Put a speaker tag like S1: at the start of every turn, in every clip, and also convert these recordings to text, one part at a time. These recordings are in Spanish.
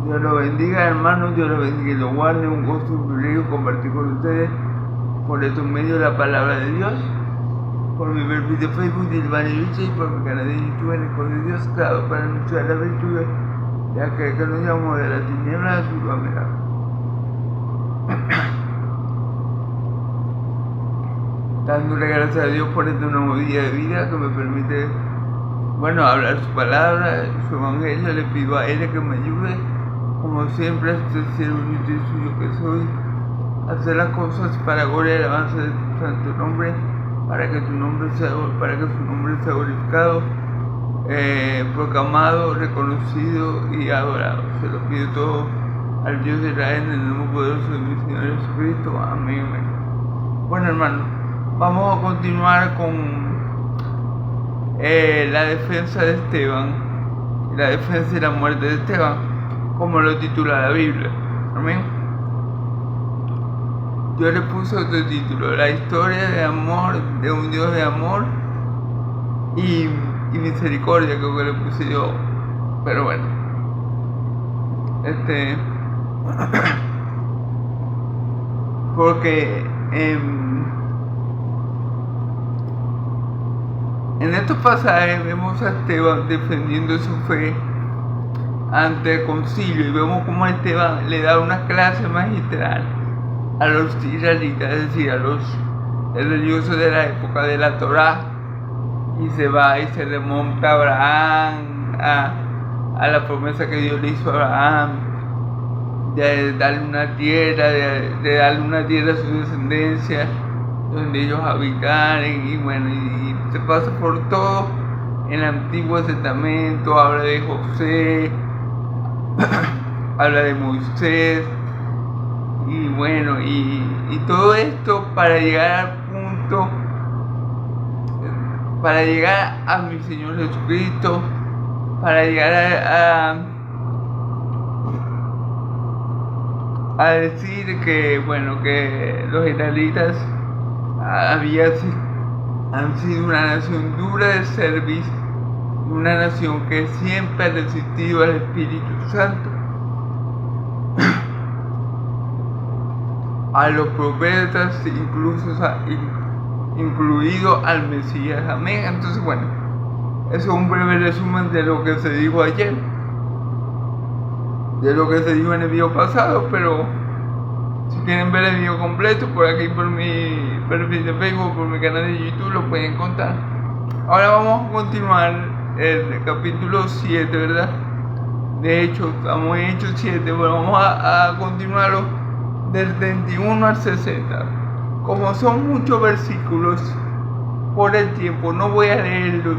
S1: Dios lo bendiga, hermanos, Dios lo bendiga y lo guarde. Un gusto y un privilegio compartir con ustedes por estos medios la palabra de Dios, por mi perfil de Facebook de Ilvani Lucha y por mi canal de YouTube en el cual de Dios, claro, para anunciar la virtud de aquel que nos llamó de la tiniebla a su luz. Dándole gracias a Dios por este nuevo día de vida que me permite, hablar su palabra, su evangelio. Le pido a Él que me ayude, como siempre, a este siervo inútil suyo que soy, a hacer las cosas para gloria y alabanza de tu santo nombre, para que su nombre sea glorificado, proclamado, reconocido y adorado. Se lo pido todo al Dios de Israel en el nombre poderoso de mi Señor Jesucristo. Amén, amén. Bueno, hermanos, vamos a continuar con la defensa de Esteban, la defensa y la muerte de Esteban, como lo titula la Biblia. Amén. Yo le puse otro título: la historia de amor de un Dios de amor y misericordia, creo que le puse yo. Pero bueno, porque en estos pasajes vemos a Esteban defendiendo su fe ante el concilio, y vemos cómo Esteban le da una clase magistral a los israelitas, es decir, a los religiosos de la época de la Torá, y se va y se remonta a Abraham, a la promesa que Dios le hizo a Abraham de darle una tierra, de darle una tierra a su descendencia donde ellos habitaren, y se pasa por todo en el Antiguo Testamento. Habla de José, habla de Moisés, y todo esto para llegar al punto, para llegar a mi Señor Jesucristo, para llegar a decir que los israelitas han sido una nación dura de servicio, una nación que siempre ha resistido al Espíritu Santo, a los profetas, incluido al Mesías. Amén. Entonces, eso es un breve resumen de lo que se dijo ayer, de lo que se dijo en el video pasado. Pero si quieren ver el video completo, por aquí, por mi perfil de Facebook, por mi canal de YouTube, lo pueden encontrar. Ahora vamos a continuar el capítulo 7, ¿verdad? De hecho, estamos en Hechos 7, pero vamos a continuarlo del 31 al 60. Como son muchos versículos, por el tiempo no voy a leerlos.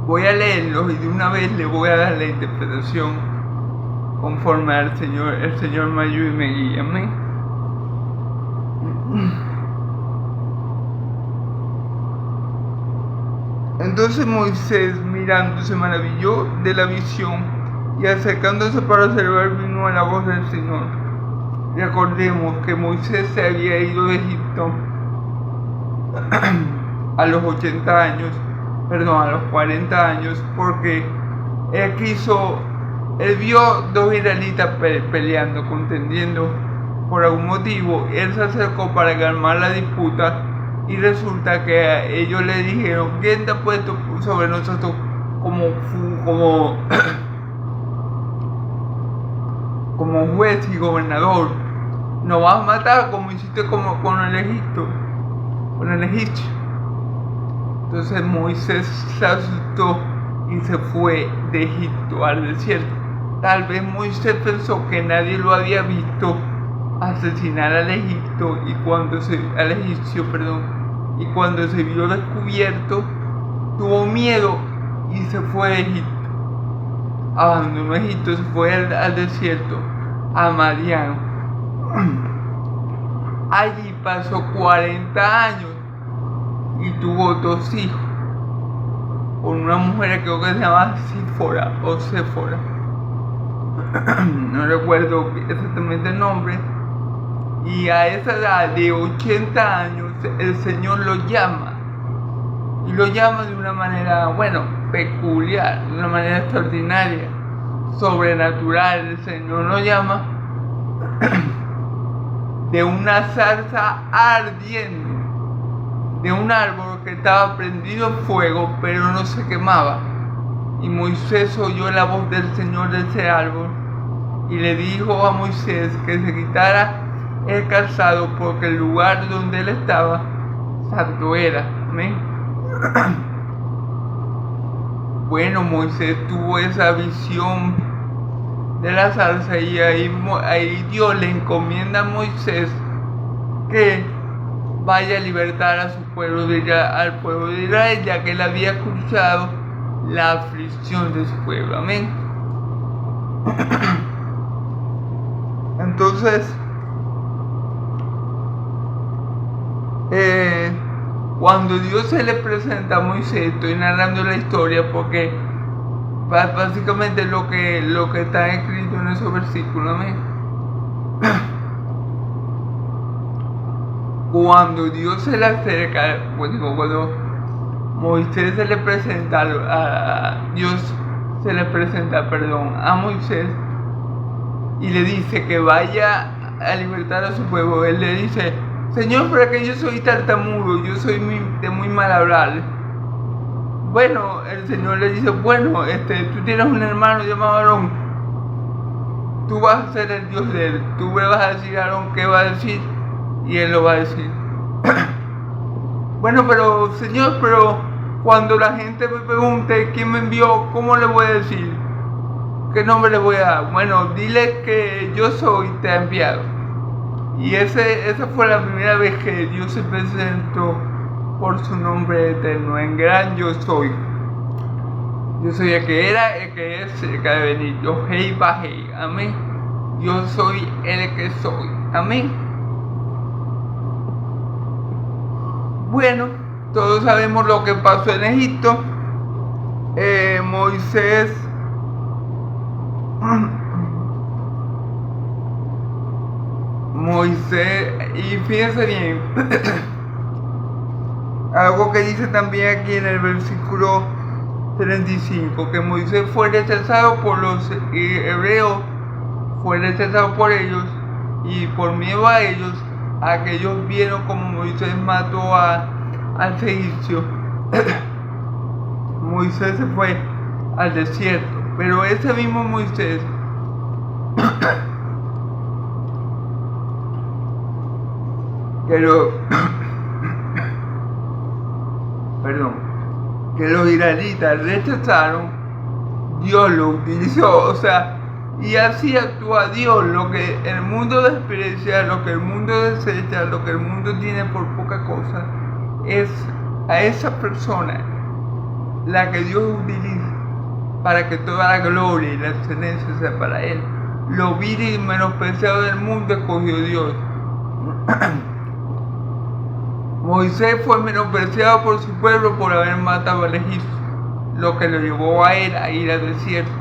S1: voy a leerlos, y de una vez le voy a dar la interpretación conforme al Señor. El Señor me ayude y me guíe. Amén. Entonces Moisés, mirando, se maravilló de la visión, y acercándose para observar, vino a la voz del Señor. Recordemos que Moisés se había ido de Egipto a los 40 años, porque él vio dos israelitas peleando, contendiendo por algún motivo. Él se acercó para calmar la disputa, y resulta que ellos le dijeron: ¿quién te ha puesto sobre nosotros como juez y gobernador? ¿Nos vas a matar como hiciste con el egipcio? Entonces Moisés se asustó y se fue de Egipto al desierto. Tal vez Moisés pensó que nadie lo había visto asesinar al egipcio, y cuando se vio descubierto, tuvo miedo y se fue de Egipto. Abandonó Egipto, se fue al desierto, a Madián. Allí pasó 40 años y tuvo 2 hijos con una mujer, creo que se llama Séfora. No recuerdo exactamente el nombre. Y a esa edad de 80 años el Señor lo llama, y lo llama de una manera, peculiar, de una manera extraordinaria, sobrenatural. El Señor nos llama de una zarza ardiente, de un árbol que estaba prendido en fuego, pero no se quemaba. Y Moisés oyó la voz del Señor de ese árbol y le dijo a Moisés que se quitara el calzado porque el lugar donde él estaba santo era. Amén. Bueno, Moisés tuvo esa visión de la zarza y ahí Dios le encomienda a Moisés que vaya a libertar a su pueblo al pueblo de Israel, ya que él había escuchado la aflicción de su pueblo. Amén. Entonces, cuando Dios se le presenta a Moisés, estoy narrando la historia porque básicamente lo que está escrito en esos versículos. Amén. Cuando Dios se le acerca, cuando Moisés se le presenta Dios se le presenta, a Moisés y le dice que vaya a libertar a su pueblo. Él le dice: Señor, pero que yo soy tartamudo, yo soy de muy mal hablar. Bueno, el Señor le dice: bueno, tú tienes un hermano llamado Aarón, tú vas a ser el Dios de él, tú le vas a decir a Aarón qué va a decir y él lo va a decir. Bueno, pero Señor, cuando la gente me pregunte quién me envió, ¿cómo le voy a decir? ¿Qué nombre le voy a dar? Bueno, dile que yo soy, te ha enviado. Y esa fue la primera vez que Dios se presentó por su nombre eterno, en gran yo soy. Yo soy el que era, el que es, el que ha de venir. Yo hei bajei. Amén. Yo soy el que soy. Amén. Bueno, todos sabemos lo que pasó en Egipto. Moisés, y fíjense bien, algo que dice también aquí en el versículo 35, que Moisés fue rechazado por los hebreos, fue rechazado por ellos, y por miedo a ellos, aquellos vieron como Moisés mató al egipcio. Moisés se fue al desierto, pero ese mismo Moisés que los israelitas rechazaron, Dios lo utilizó, y así actúa Dios. Lo que el mundo desprecia, lo que el mundo desecha, lo que el mundo tiene por poca cosa, es a esa persona la que Dios utiliza para que toda la gloria y la excelencia sea para Él. Lo vil y menospreciado del mundo escogió Dios. Moisés fue menospreciado por su pueblo por haber matado al egipcio, lo que lo llevó a él a ir al desierto.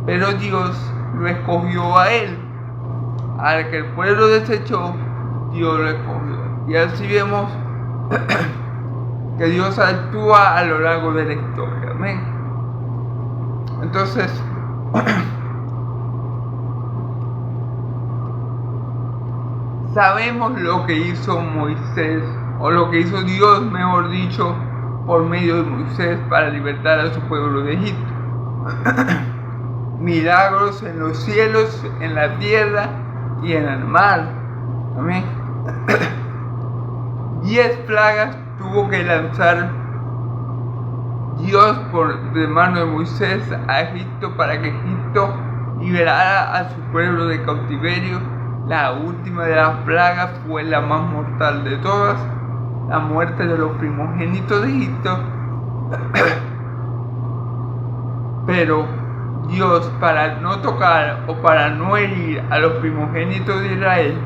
S1: Pero Dios lo escogió a él. Al que el pueblo desechó, Dios lo escogió. Y así vemos que Dios actúa a lo largo de la historia. Amén. Entonces, sabemos lo que hizo Moisés, o lo que hizo Dios, mejor dicho, por medio de Moisés para libertar a su pueblo de Egipto. Milagros en los cielos, en la tierra y en el mar. Amén. 10 plagas tuvo que lanzar Dios de mano de Moisés a Egipto para que Egipto liberara a su pueblo de cautiverio. La última de las plagas fue la más mortal de todas, la muerte de los primogénitos de Egipto. Pero Dios, para no tocar o para no herir a los primogénitos de Israel,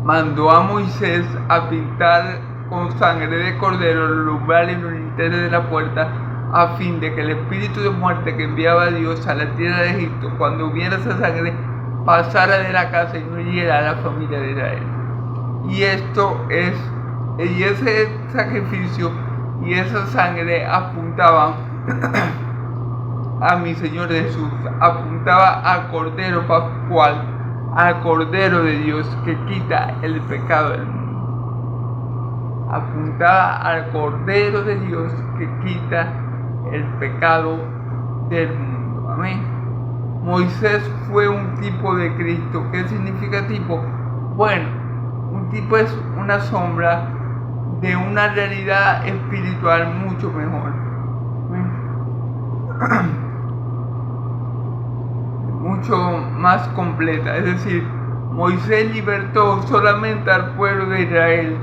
S1: mandó a Moisés a pintar con sangre de cordero los umbrales y los linternas de la puerta, a fin de que el espíritu de muerte que enviaba Dios a la tierra de Egipto, cuando hubiera esa sangre, pasara de la casa y no hiriera a la familia de Israel. Y ese sacrificio y esa sangre apuntaban a mi Señor Jesús, apuntaba al Cordero Pascual, al Cordero de Dios que quita el pecado del mundo. Apuntaba al Cordero de Dios que quita el pecado del mundo. Amén. Moisés fue un tipo de Cristo. ¿Qué significa tipo? Bueno, un tipo es una sombra de una realidad espiritual mucho mejor. Mucho más completa. Es decir, Moisés libertó solamente al pueblo de Israel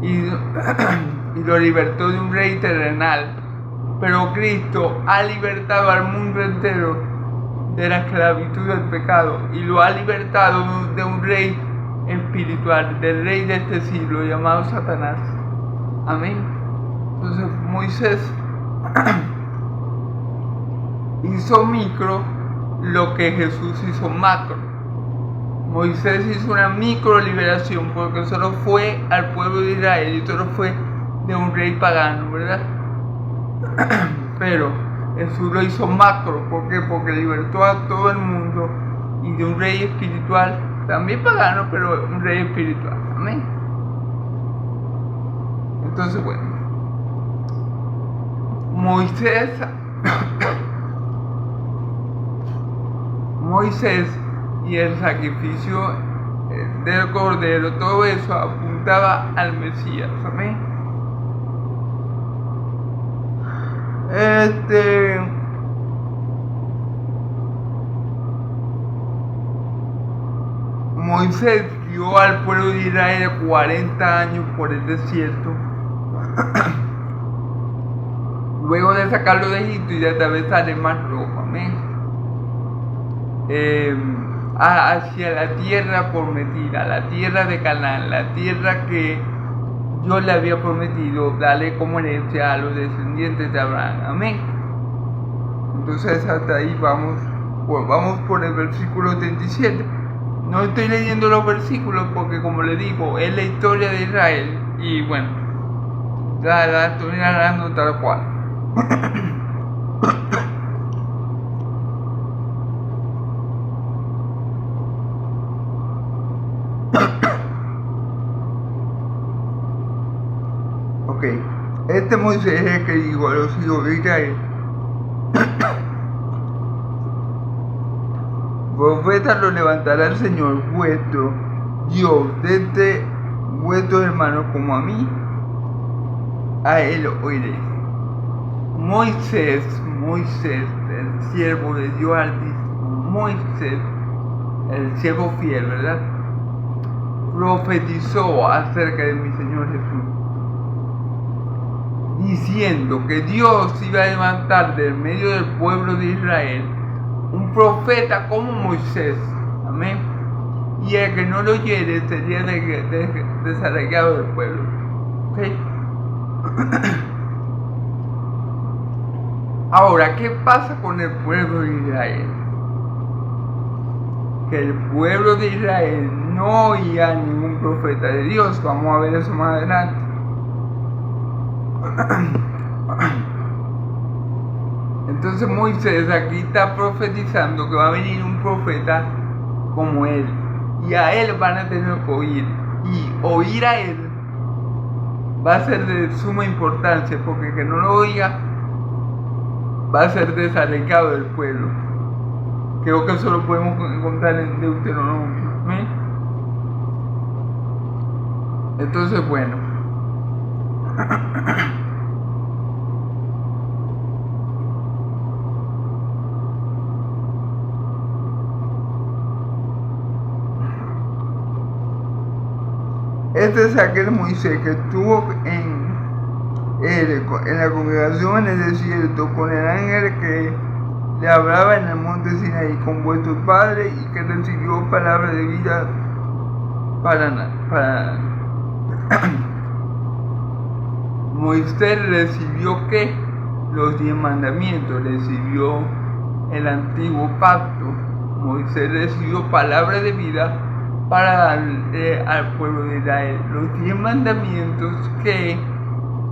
S1: y lo libertó de un rey terrenal, pero Cristo ha libertado al mundo entero de la esclavitud del pecado y lo ha libertado de un rey espiritual, del rey de este siglo llamado Satanás. Amén. Entonces Moisés hizo micro lo que Jesús hizo macro. Moisés hizo una micro liberación porque solo fue al pueblo de Israel y solo fue de un rey pagano, ¿verdad? Pero Jesús lo hizo macro. ¿Por qué? Porque libertó a todo el mundo y de un rey espiritual, también pagano, pero un rey espiritual. Amén. Entonces, bueno, Moisés y el sacrificio del Cordero, todo eso apuntaba al Mesías. Amén. Moisés guió al pueblo de Israel 40 años por el desierto. Luego de sacarlo de Egipto y de atravesar el Mar Rojo. Amén. Hacia la tierra prometida, la tierra de Canaán, la tierra que Dios le había prometido darle como herencia a los descendientes de Abraham. Amén. Entonces hasta ahí vamos por el versículo 37. No estoy leyendo los versículos porque, como le digo, es la historia de Israel y bueno, la estoy narrando tal cual. Ok, este Moisés es el que dijo a los hijos de Israel: profeta lo levantará el Señor vuestro Dios desde vuestros hermanos como a mí, a él oiréis. Moisés, el siervo de Dios Altísimo, Moisés, el siervo fiel, ¿verdad? Profetizó acerca de mi Señor Jesús, diciendo que Dios iba a levantar del medio del pueblo de Israel un profeta como Moisés. Amén. Y el que no lo oyere sería desarraigado del pueblo. ¿Okay? Ahora, ¿qué pasa con el pueblo de Israel? Que el pueblo de Israel no oía a ningún profeta de Dios. Vamos a ver eso más adelante. Entonces Moisés aquí está profetizando que va a venir un profeta como él, y a él van a tener que oír, y oír a él va a ser de suma importancia, porque el que no lo oiga va a ser desarraigado del pueblo. Creo que eso lo podemos encontrar en Deuteronomio. ¿Eh? Entonces, bueno, este es aquel Moisés que estuvo en la congregación en el desierto con el ángel que le hablaba en el monte Sinaí con vuestros padres, y que recibió palabra de vida para Moisés recibió ¿qué? Los 10 mandamientos, recibió el antiguo pacto. Moisés recibió palabra de vida para darle al pueblo de Israel los 10 mandamientos que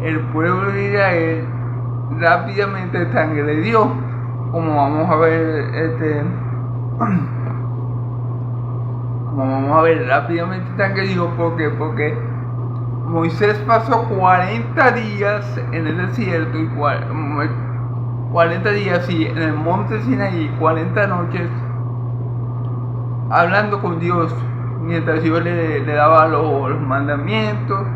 S1: el pueblo de Israel rápidamente transgredió, como vamos a ver, rápidamente transgredió. ¿Por qué? Porque Moisés pasó 40 días en el desierto y 40 días en el monte Sinaí, 40 noches hablando con Dios, mientras Dios le daba los mandamientos.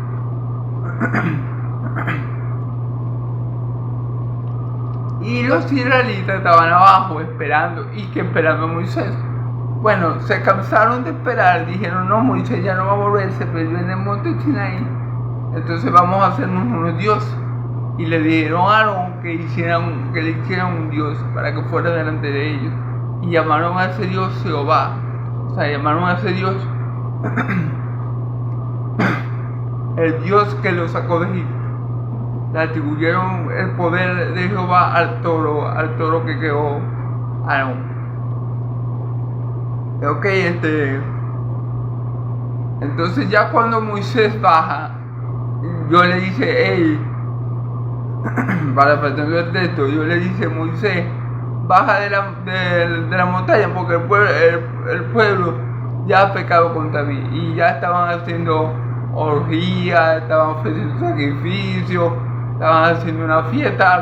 S1: Y los israelitas estaban abajo esperando a Moisés. Bueno, se cansaron de esperar, dijeron: no, Moisés ya no va a volver, se perdió en el monte Sinaí, entonces vamos a hacernos unos dioses. Y le dijeron a Aarón que le hicieran un dios para que fuera delante de ellos. Y llamaron a ese dios Jehová. O sea, llamaron a ese dios el dios que los sacó de Egipto. Le atribuyeron el poder de Jehová al toro que creó Aarón. Ok, entonces ya cuando Moisés baja, yo le dije: hey, para pretender el texto, yo le dije: Moisés, baja de la montaña, porque el pueblo ya ha pecado contra mí. Y ya estaban haciendo orgías, estaban ofreciendo sacrificios, estaban haciendo una fiesta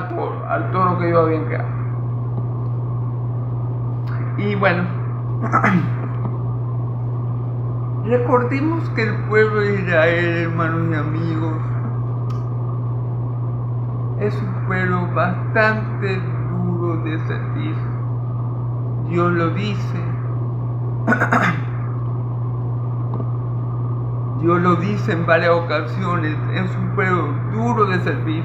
S1: al toro que yo había creado. Y bueno, recordemos que el pueblo de Israel, hermanos y amigos, es un pueblo bastante duro de servir. Dios lo dice. Dios lo dice en varias ocasiones. Es un pueblo duro de servir.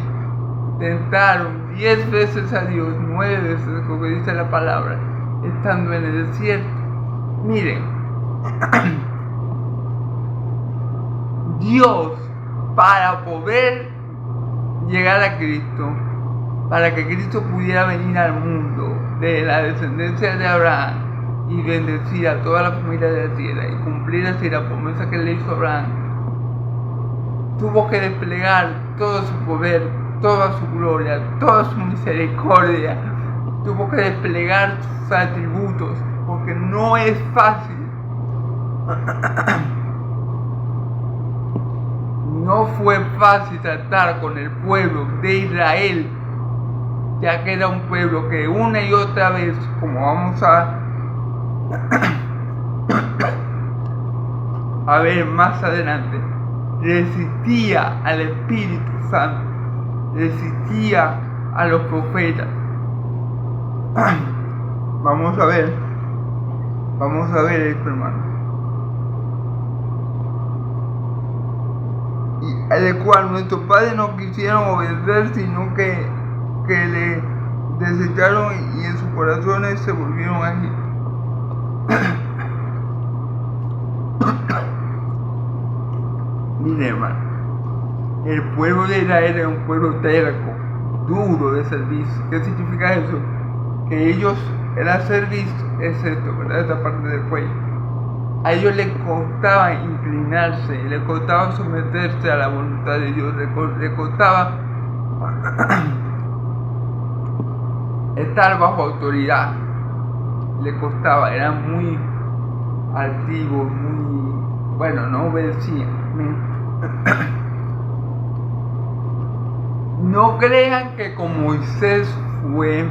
S1: Tentaron 10 veces a Dios, 9 veces, como dice la palabra, estando en el desierto. Miren, Dios, para poder llegar a Cristo, para que Cristo pudiera venir al mundo de la descendencia de Abraham y bendecir a toda la familia de la tierra y cumplir así la promesa que le hizo a Abraham, tuvo que desplegar todo su poder, toda su gloria, toda su misericordia. Tuvo que desplegar sus atributos, porque no es fácil. No fue fácil tratar con el pueblo de Israel, ya que era un pueblo que una y otra vez, como vamos a ver más adelante, resistía al Espíritu Santo, resistía a los profetas. Vamos a ver esto, hermano. Y al cual nuestros padres no quisieron obedecer, sino que le desecharon, y en sus corazones se volvieron a Egipto. Mire, hermano, el pueblo de Israel era un pueblo terco, duro de servicio. ¿Qué significa eso? Que ellos eran servicios, excepto, ¿verdad?, esta parte del cuello. A ellos les costaba inclinarse, les costaba someterse a la voluntad de Dios, les costaba estar bajo autoridad, les costaba, eran muy altivos, no obedecían. No crean que con Moisés fue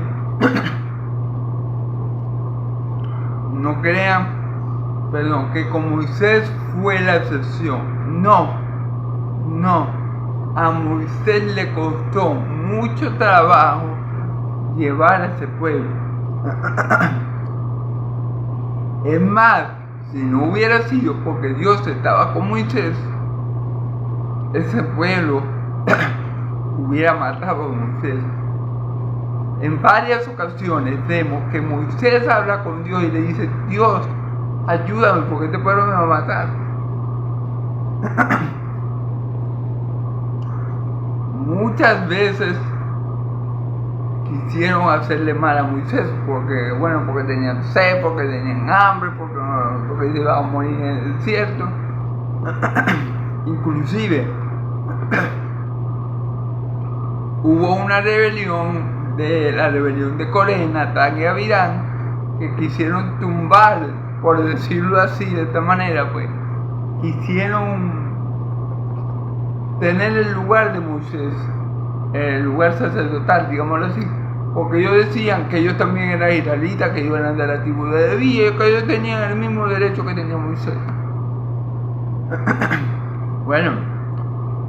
S1: que con Moisés fue la excepción. No, a Moisés le costó mucho trabajo llevar a ese pueblo. Es más, si no hubiera sido porque Dios estaba con Moisés, ese pueblo hubiera matado a Moisés. En varias ocasiones vemos que Moisés habla con Dios y le dice: Dios, ayúdame porque este pueblo me va a matar. Muchas veces quisieron hacerle mal a Moisés porque tenían sed, porque tenían hambre, porque se iban a morir en el desierto. Inclusive hubo una rebelión, la rebelión de Coré, Natán y Abirán, que quisieron tumbar, por decirlo así, de esta manera, pues, quisieron tener el lugar de Moisés, el lugar sacerdotal, digámoslo así, porque ellos decían que ellos también eran israelitas, que ellos eran de la tribu de Leví, y que ellos tenían el mismo derecho que tenía Moisés. Bueno,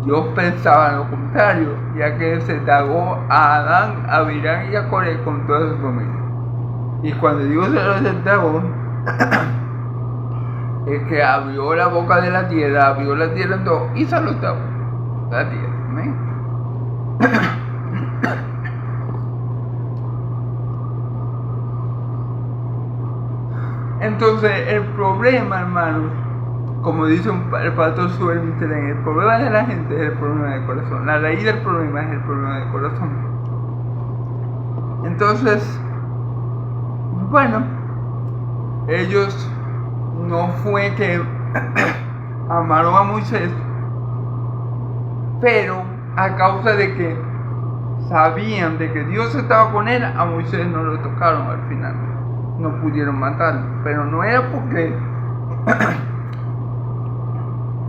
S1: Dios pensaba lo contrario, ya que se tragó a Adán, a Abirán y a Coré con toda su familia. Y cuando Dios se los tragó, es que abrió la boca de la tierra, abrió la tierra en dos y se los tragó la tierra. ¿Ven? Entonces el problema, hermanos, como dice el pastor Suber Michelén, el problema de la gente es el problema del corazón. La raíz del problema es el problema del corazón. Entonces, bueno, ellos no fue que amaron a Moisés, pero a causa de que sabían de que Dios estaba con él, a Moisés no lo tocaron al final. No pudieron matarlo, pero no era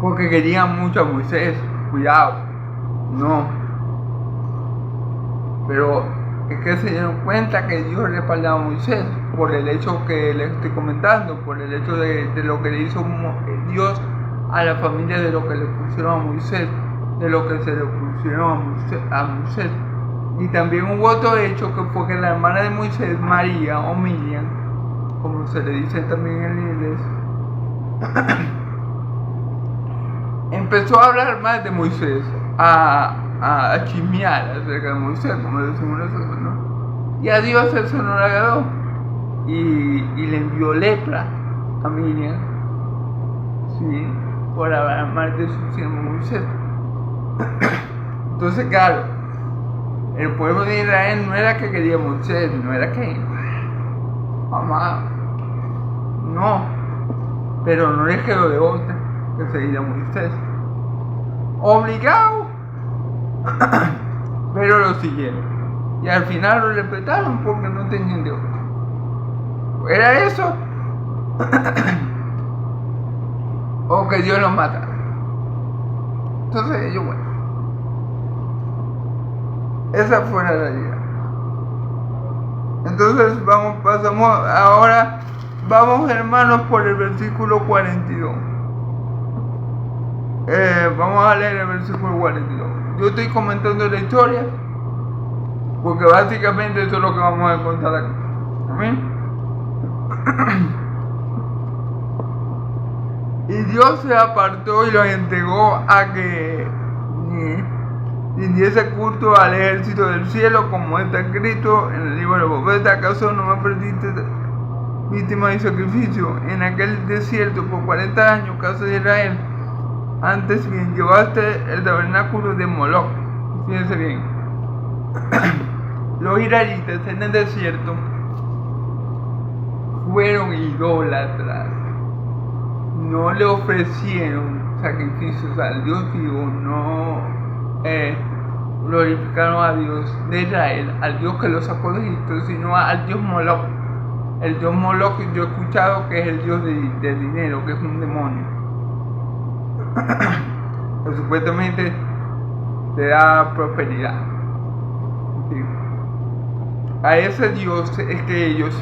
S1: porque querían mucho a Moisés, cuidado, no. Pero es que se dieron cuenta que Dios respaldaba a Moisés por el hecho que les estoy comentando, por el hecho de lo que le hizo Dios a la familia, de lo que le pusieron a Moisés, de lo que se le pusieron a Moisés. Y también hubo otro hecho que fue que la hermana de Moisés, María o Miriam, como se le dice también en inglés, empezó a hablar más de Moisés, a chismear acerca de Moisés, como decimos nosotros, ¿no? Y a Dios eso no le agradó y le envió lepra a Miriam, ¿sí? Por hablar mal de su siervo Moisés. Entonces, claro, el pueblo de Israel no era que quería Moisés, no era que amaba, no, pero no les quedó de otra que seguir a Moisés, obligado, pero lo siguieron y al final lo respetaron porque no tenían de otra. ¿Era eso? O que Dios los matara. Entonces ellos, bueno, esa fue la realidad. Entonces vamos hermanos por el versículo 42. Vamos a leer el versículo 42. Yo estoy comentando la historia porque básicamente eso es lo que vamos a encontrar aquí. Amén. Y Dios se apartó y los entregó a que rindiese culto al ejército del cielo, como está escrito en el libro de los profetas. ¿Acaso no me perdiste víctima y sacrificio en aquel desierto por 40 años, casa de Israel? Antes bien llevaste el tabernáculo de Moloch. Fíjense bien. Los israelitas en el desierto fueron idólatras. No le ofrecieron sacrificios al Dios vivo, no glorificaron a Dios de Israel, al Dios que los sacó de Egipto, sino al Dios Moloch. El Dios Moloch, yo he escuchado que es el Dios del dinero, que es un demonio. Que supuestamente te da prosperidad. ¿Sí? A ese Dios es que ellos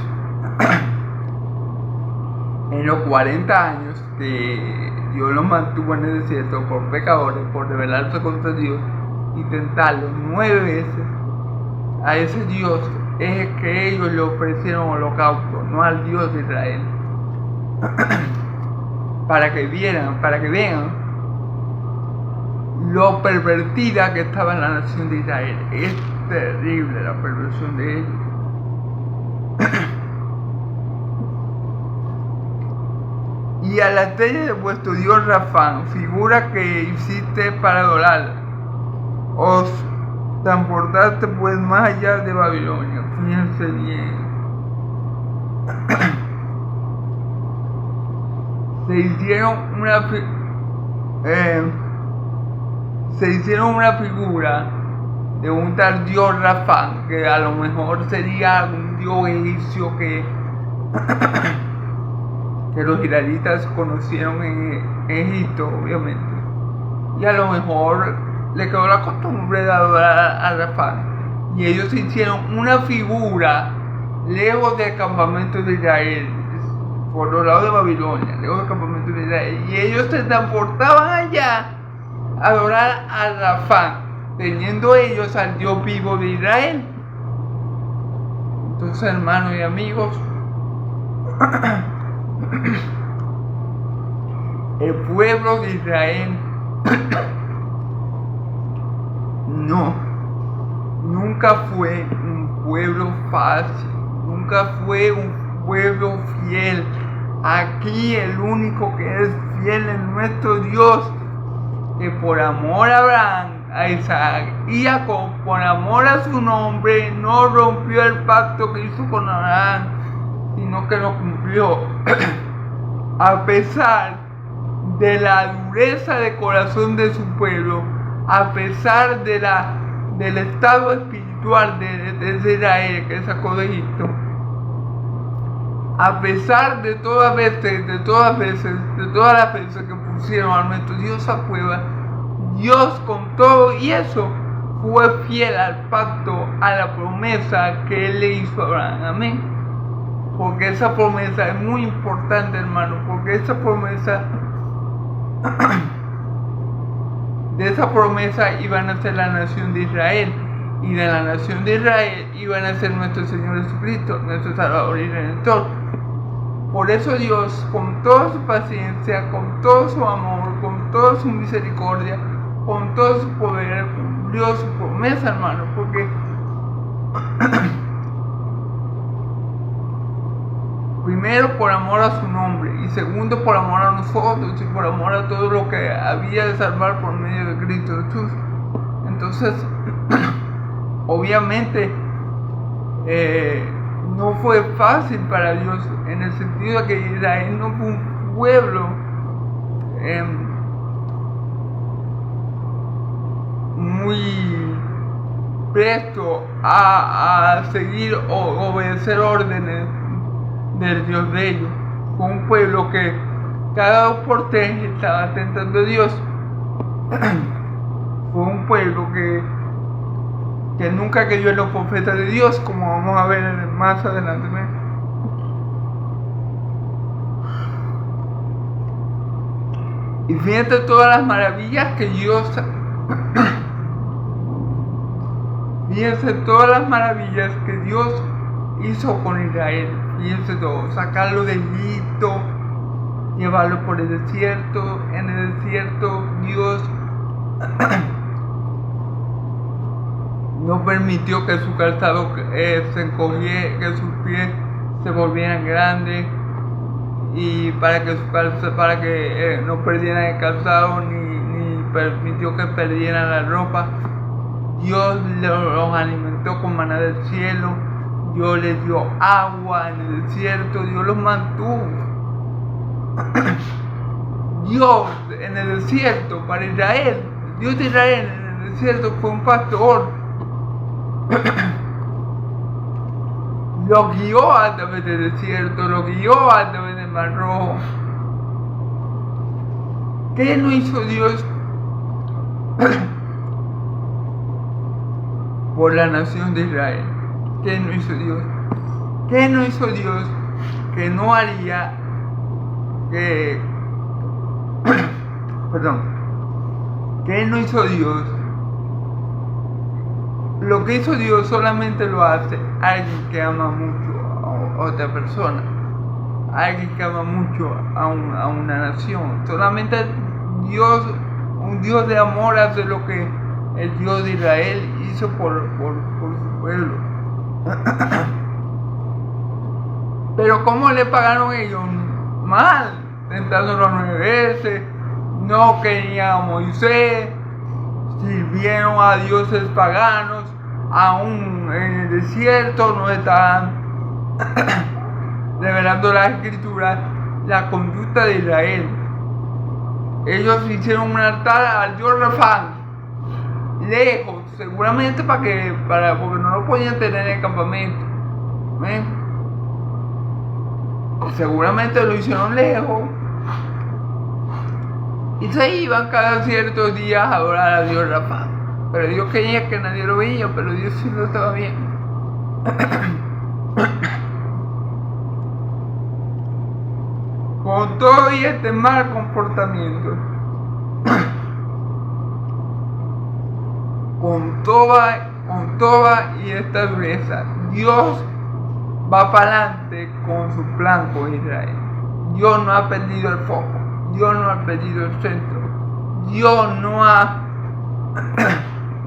S1: en los 40 años que Dios los mantuvo en el desierto por pecadores, por rebelarse contra Dios y tentarlo 9 veces, a ese Dios es que ellos le ofrecieron holocausto, no al Dios de Israel. Para que vean lo pervertida que estaba en la nación de Israel. Es terrible la perversión de ellos. Y a la estrella de vuestro Dios Rafán, figura que hiciste para adorar, os transportaste pues más allá de Babilonia. Fíjense bien. Se hicieron una figura de un tal dios Rafán, que a lo mejor sería un dios egipcio que los israelitas conocieron en Egipto, obviamente. Y a lo mejor le quedó la costumbre de adorar a Rafán. Y ellos hicieron una figura lejos del campamento de Israel, por los lados de Babilonia, lejos del campamento de Israel. Y ellos se transportaban allá a adorar a Rafán, teniendo ellos al Dios vivo de Israel. Entonces, hermanos y amigos, el pueblo de Israel nunca fue un pueblo fácil, nunca fue un pueblo fiel. Aquí el único que es fiel es nuestro Dios, que por amor a Abraham, a Isaac y a Jacob, por amor a su nombre, no rompió el pacto que hizo con Abraham, sino que lo cumplió. A pesar de la dureza de corazón de su pueblo, a pesar del estado espiritual de Israel que sacó de Egipto, a pesar de todas las veces que pusieron a nuestro Dios a prueba, Dios con todo y eso fue fiel al pacto, a la promesa que Él le hizo a Abraham. Amén. Porque esa promesa es muy importante, hermano, porque esa promesa de esa promesa iban a ser la nación de Israel, y de la nación de Israel iban a ser nuestro Señor Jesucristo, nuestro Salvador y Redentor. Por eso Dios, con toda su paciencia, con todo su amor, con toda su misericordia, con todo su poder, cumplió su promesa, hermano, porque primero por amor a su nombre, y segundo por amor a nosotros, y por amor a todo lo que había de salvar por medio de Cristo Jesús. Entonces, obviamente, no fue fácil para Dios, en el sentido de que Israel no fue un pueblo muy presto a seguir o obedecer órdenes del Dios de ellos. Fue un pueblo que cada 2 por 3 estaba tentando a Dios. Fue un pueblo que nunca creyó en los profetas de Dios, como vamos a ver más adelante. Y fíjate todas las maravillas que Dios fíjense todas las maravillas que Dios hizo con Israel. Fíjense todo: sacarlo de Egipto, llevarlo por el desierto. En el desierto Dios no permitió que su calzado se encogiera, que sus pies se volvieran grandes, y para que no perdieran el calzado, ni permitió que perdieran la ropa. Dios los alimentó con maná del cielo. Dios les dio agua en el desierto. Dios los mantuvo. Dios en el desierto para Israel, Dios de Israel en el desierto fue un pastor. Lo guió a través del desierto, lo guió a través del Mar Rojo. ¿Qué no hizo Dios por la nación de Israel? ¿Qué no hizo Dios? ¿Qué no hizo Dios que no haría ¿Qué no hizo Dios? Lo que hizo Dios solamente lo hace alguien que ama mucho a otra persona, alguien que ama mucho a una nación. Solamente Dios, un Dios de amor, hace lo que el Dios de Israel hizo por su pueblo. Pero ¿cómo le pagaron ellos? Mal, tentándolo 9 veces, no querían a Moisés, sirvieron a dioses paganos, aún en el desierto no estaban revelando la escritura, la conducta de Israel. Ellos hicieron un altar al dios Rafán, lejos, seguramente porque no lo podían tener en el campamento. Seguramente lo hicieron lejos y se iban cada ciertos días a adorar a Dios Rafa. Pero Dios quería que nadie lo veía, pero Dios sí lo estaba viendo. Con todo y este mal comportamiento, con toda y esta dureza, Dios va para adelante con su plan con Israel. Dios no ha perdido el foco, Dios no ha perdido el centro,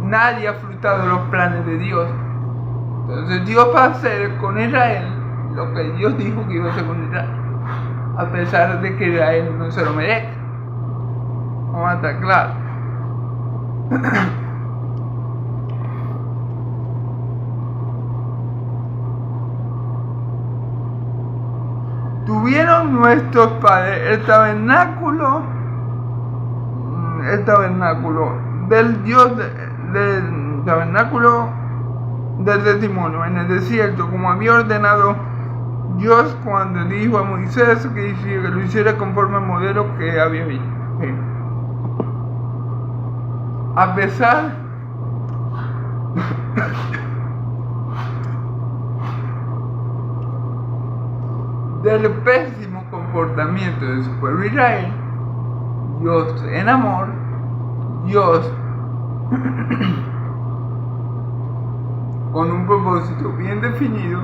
S1: nadie ha frustrado los planes de Dios. Entonces Dios va a hacer con Israel lo que Dios dijo que iba a hacer con Israel, a pesar de que Israel no se lo merece. Vamos a estar claros. Tuvieron nuestros padres el tabernáculo del Dios del tabernáculo del testimonio en el desierto, como había ordenado Dios cuando dijo a Moisés que lo hiciera conforme al modelo que había visto. A pesar del pésimo comportamiento de su pueblo Israel, Dios en amor, Dios con un propósito bien definido,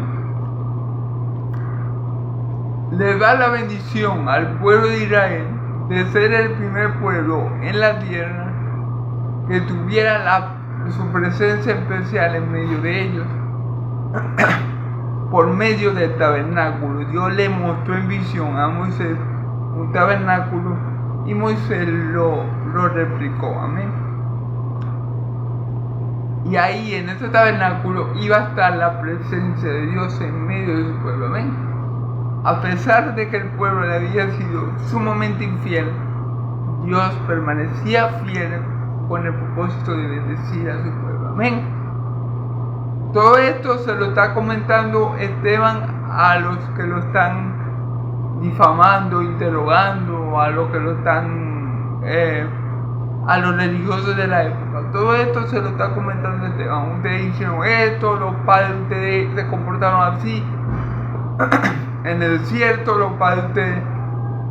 S1: le da la bendición al pueblo de Israel de ser el primer pueblo en la tierra que tuviera su presencia especial en medio de ellos. Por medio del tabernáculo, Dios le mostró en visión a Moisés un tabernáculo y Moisés lo replicó. Amén. Y ahí en ese tabernáculo iba a estar la presencia de Dios en medio de su pueblo. Amén. A pesar de que el pueblo le había sido sumamente infiel, Dios permanecía fiel con el propósito de bendecir a su pueblo. Amén. Todo esto se lo está comentando Esteban a los que lo están difamando, interrogando, a los que lo están, a los religiosos de la época. Todo esto se lo está comentando Esteban. Ustedes hicieron esto, los padres de ustedes se comportaron así. En el desierto los padres de ustedes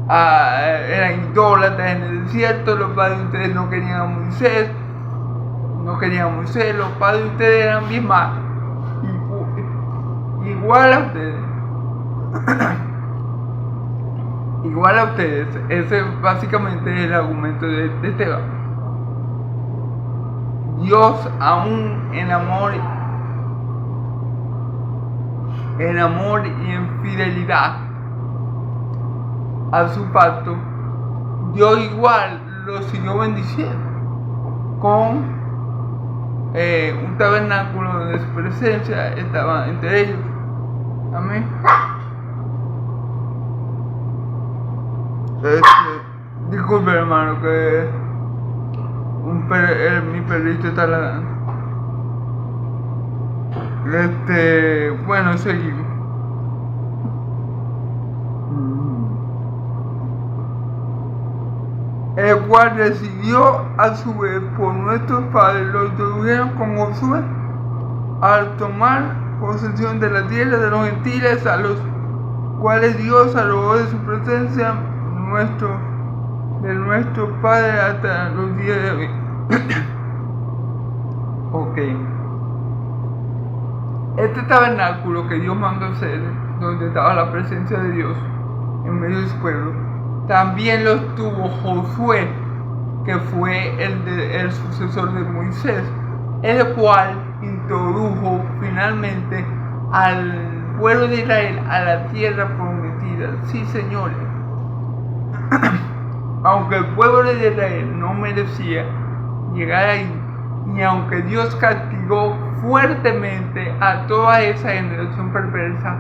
S1: eran idólatras. En el desierto los padres de ustedes no querían a Moisés. Los padres de ustedes eran bien malos. Igual a ustedes. Ese básicamente es el argumento de Esteban. Dios, aún en amor y en fidelidad a su pacto, Dios igual lo siguió bendiciendo con un tabernáculo donde su presencia estaba entre ellos. Amén. Disculpe, hermano, que mi perrito está ladrando. Bueno, seguimos. El cual recibió a su vez por nuestros padres, lo introdujeron con Josué al tomar posesión de la tierra de los gentiles, a los cuales Dios salvó de su presencia de nuestro Padre hasta los días de hoy. Ok. Este tabernáculo que Dios mandó hacer, donde estaba la presencia de Dios en medio de su pueblo, también lo tuvo Josué, que fue el sucesor de Moisés, el cual introdujo finalmente al pueblo de Israel a la tierra prometida. Sí, señores. Aunque el pueblo de Israel no merecía llegar ahí, y aunque Dios castigó fuertemente a toda esa generación perversa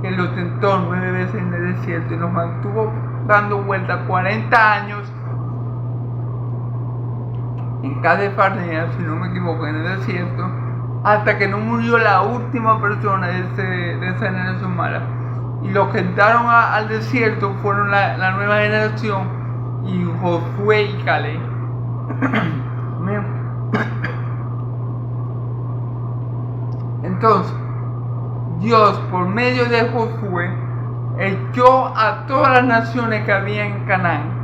S1: que lo tentó 9 veces en el desierto y los mantuvo dando vueltas 40 años, en Cades Barnea, si no me equivoco, en el desierto, hasta que no murió la última persona de esa generación mala. Y los que entraron al desierto fueron la nueva generación y Josué y Caleb. Entonces, Dios, por medio de Josué, echó a todas las naciones que había en Canaán.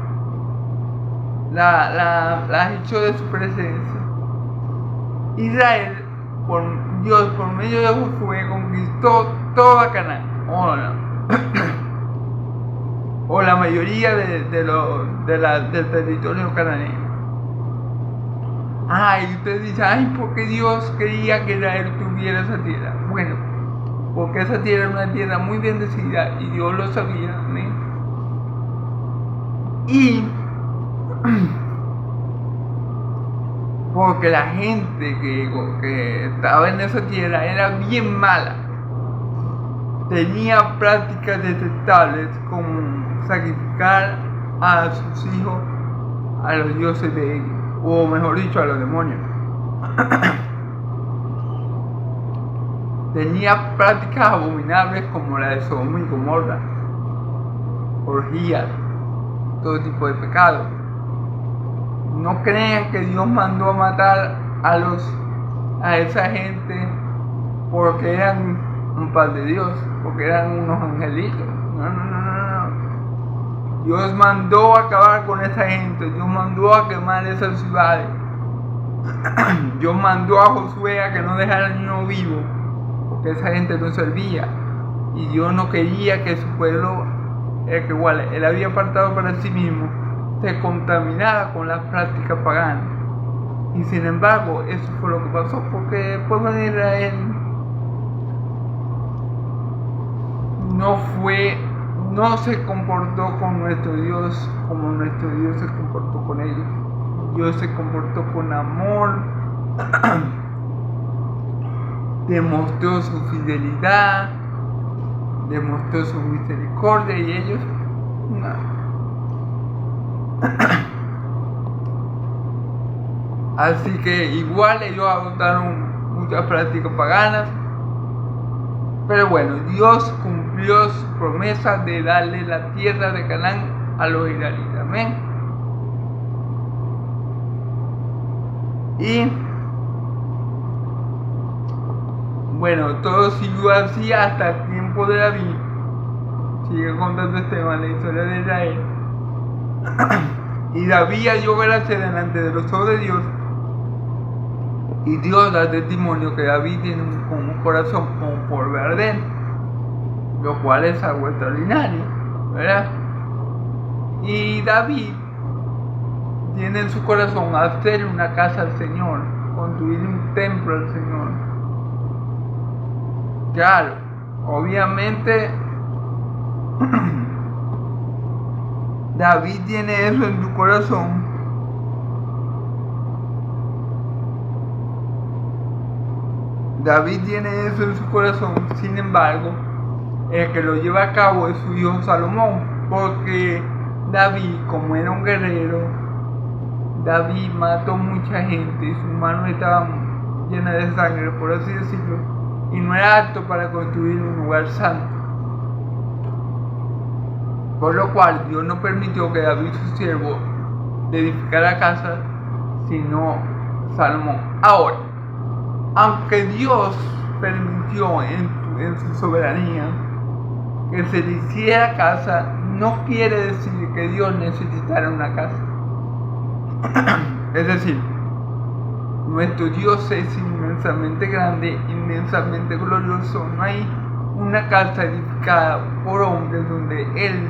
S1: Las echó de su presencia. Israel, Dios, por medio de Josué, conquistó toda Canaán. O la mayoría del territorio cananeño. Y usted dice, ¿por qué Dios quería que Israel tuviera esa tierra? Bueno, porque esa tierra era una tierra muy bendecida y Dios lo sabía. ¿Sí? Y porque la gente que estaba en esa tierra era bien mala. Tenía prácticas detestables como sacrificar a sus hijos a los dioses de ellos, o mejor dicho, a los demonios. Tenía prácticas abominables como la de Sodoma y Gomorra, orgías, todo tipo de pecados. No crean que Dios mandó a matar a esa gente porque eran un pan de Dios, porque eran unos angelitos. No. Dios mandó a acabar con esa gente, Dios mandó a quemar esas ciudades. Dios mandó a Josué a que no dejara ni uno vivo, porque esa gente no servía. Y Dios no quería que su pueblo, que igual él había apartado para sí mismo, se contaminara con las prácticas paganas. Y sin embargo, eso fue lo que pasó, porque el pueblo de Israel no se comportó con nuestro Dios como nuestro Dios se comportó con ellos. Dios se comportó con amor, demostró su fidelidad, demostró su misericordia, y ellos no. Así que igual ellos adoptaron muchas prácticas paganas. Pero bueno, Dios cumplió su promesa de darle la tierra de Canaán a los israelitas. Amén. Y bueno, todo siguió así hasta el tiempo de David. Sigue contando Esteban la historia de Israel. Y David halló gracia delante de los ojos de Dios. Y Dios da testimonio que David tiene un corazón como polvo ardente, lo cual es algo extraordinario, ¿verdad? Y David tiene en su corazón hacer una casa al Señor, construir un templo al Señor. Claro, obviamente David tiene eso en su corazón. David tiene eso en su corazón, sin embargo, el que lo lleva a cabo es su hijo Salomón, porque David, como era un guerrero, David mató mucha gente y sus manos estaban llenas de sangre, por así decirlo, y no era apto para construir un lugar santo. Por lo cual Dios no permitió que David, su siervo, le edificara casa, sino Salomón. Ahora, aunque Dios permitió en su soberanía que se le hiciera casa, no quiere decir que Dios necesitara una casa. Es decir, nuestro Dios es inmensamente grande, inmensamente glorioso. No hay una casa edificada por hombres donde Él,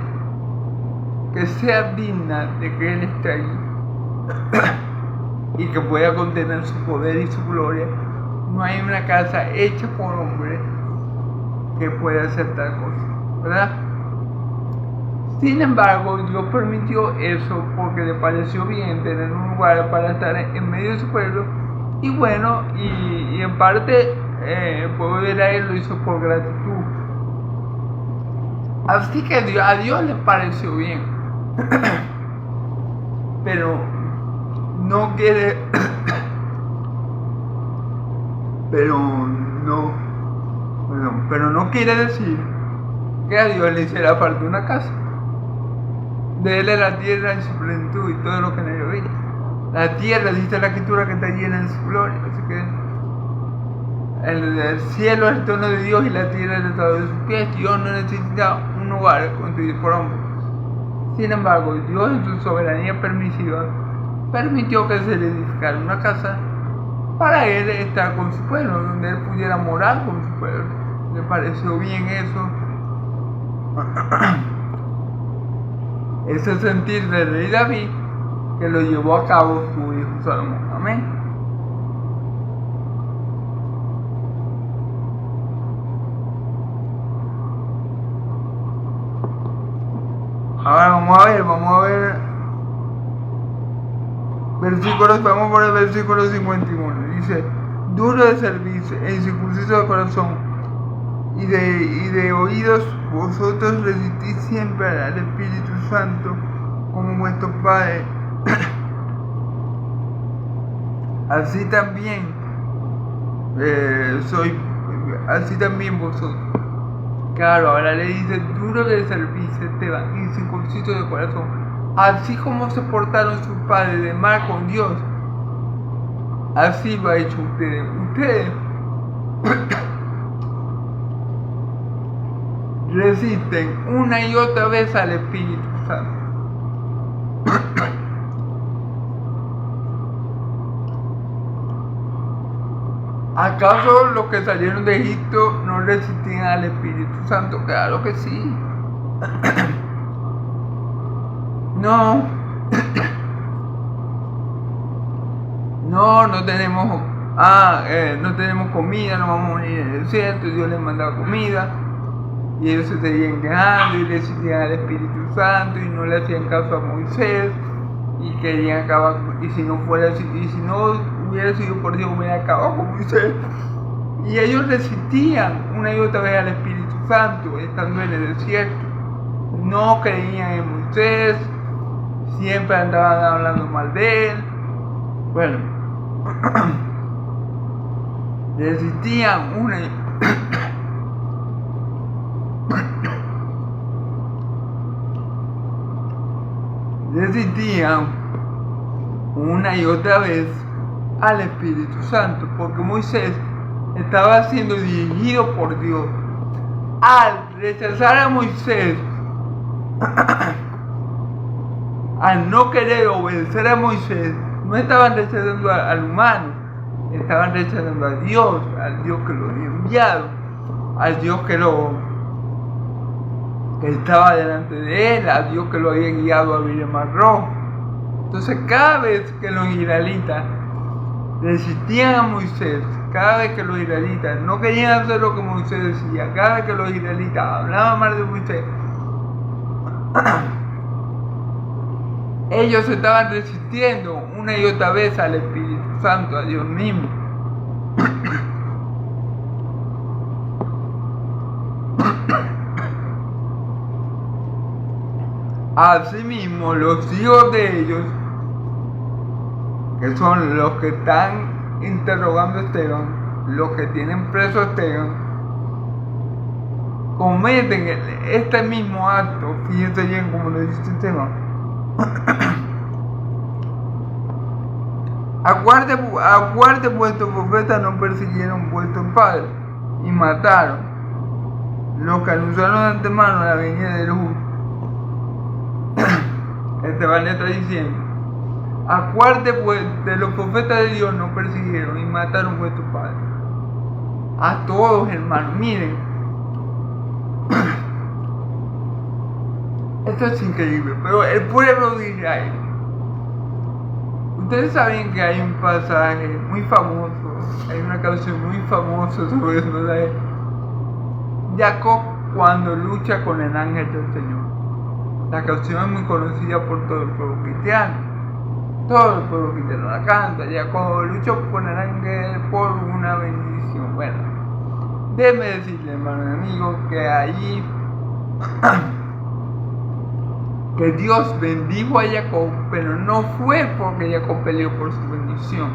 S1: que sea digna de que Él esté ahí y que pueda contener su poder y su gloria. No hay una casa hecha por hombre que pueda hacer tal cosa, ¿verdad? Sin embargo, Dios permitió eso porque le pareció bien tener un lugar para estar en medio de su pueblo. Y bueno, y en parte el pueblo de Israel lo hizo por gratitud. Así que a Dios le pareció bien. Pero no quiere, pero no quiere decir que a Dios le hiciera falta una casa. De él es la tierra en su plenitud y todo lo que en ella habita. La tierra, dice la escritura, que está llena de su gloria. Así que el cielo es el trono de Dios y la tierra es el estado de sus pies. Dios no necesita un hogar construido por hombres. Sin embargo, Dios en su soberanía permisiva permitió que se le edificara una casa para él estar con su pueblo, donde él pudiera morar con su pueblo. Le pareció bien eso. Ese sentir del rey David, que lo llevó a cabo su hijo Salomón. Amén. Ahora vamos a ver versículos, vamos por el versículo 51. Dice: duro de servicio e incircunciso de corazón y de oídos, vosotros resistís siempre al Espíritu Santo, como vuestro Padre. Así también vosotros. Claro, ahora le dice: duro de servicio, Esteban, incircunciso de corazón. Así como se portaron sus padres de mal con Dios, así lo ha hecho ustedes. Ustedes resisten una y otra vez al Espíritu Santo. ¿Acaso los que salieron de Egipto no resistían al Espíritu Santo? Claro que sí. No tenemos comida, no vamos a morir en el desierto. Dios les mandaba comida y ellos se seguían quejando y resistían al Espíritu Santo y no le hacían caso a Moisés y querían acabar. Y si no hubiera sido por Dios, hubiera acabado con Moisés. Y ellos resistían una y otra vez al Espíritu Santo estando en el desierto. No creían en Moisés, siempre andaban hablando mal de él. Bueno, resistían una y otra vez al Espíritu Santo, porque Moisés estaba siendo dirigido por Dios. Al rechazar a Moisés, al no querer obedecer a Moisés, no estaban rechazando al humano, estaban rechazando a Dios, al Dios que lo había enviado, al Dios que estaba delante de él, al Dios que lo había guiado a abrir el mar rojo. Entonces, cada vez que los israelitas resistían a Moisés, cada vez que los israelitas no querían hacer lo que Moisés decía, cada vez que los israelitas hablaban mal de Moisés, ellos estaban resistiendo una y otra vez al Espíritu Santo, a Dios mismo. Asimismo, los hijos de ellos, que son los que están interrogando a Esteban, los que tienen preso a Esteban, cometen este mismo acto. Fíjense bien como lo dice Esteban. Aguarde vuestros profetas no persiguieron vuestros padres y mataron los que anunciaron de antemano la venida del justo. Esteban le está diciendo: acuérdate pues de los profetas de Dios, no persiguieron y mataron vuestros padres. A todos, hermanos, miren. Esto es increíble, pero el pueblo de Israel. Ustedes saben que hay un pasaje muy famoso, hay una canción muy famosa sobre eso, de Jacob cuando lucha con el ángel del Señor. La canción es muy conocida por todo el pueblo cristiano. Todo el pueblo cristiano la canta. Jacob luchó con el ángel por una bendición. Bueno, déjeme decirle, hermano y amigo, que allí que Dios bendijo a Jacob, pero no fue porque Jacob peleó por su bendición,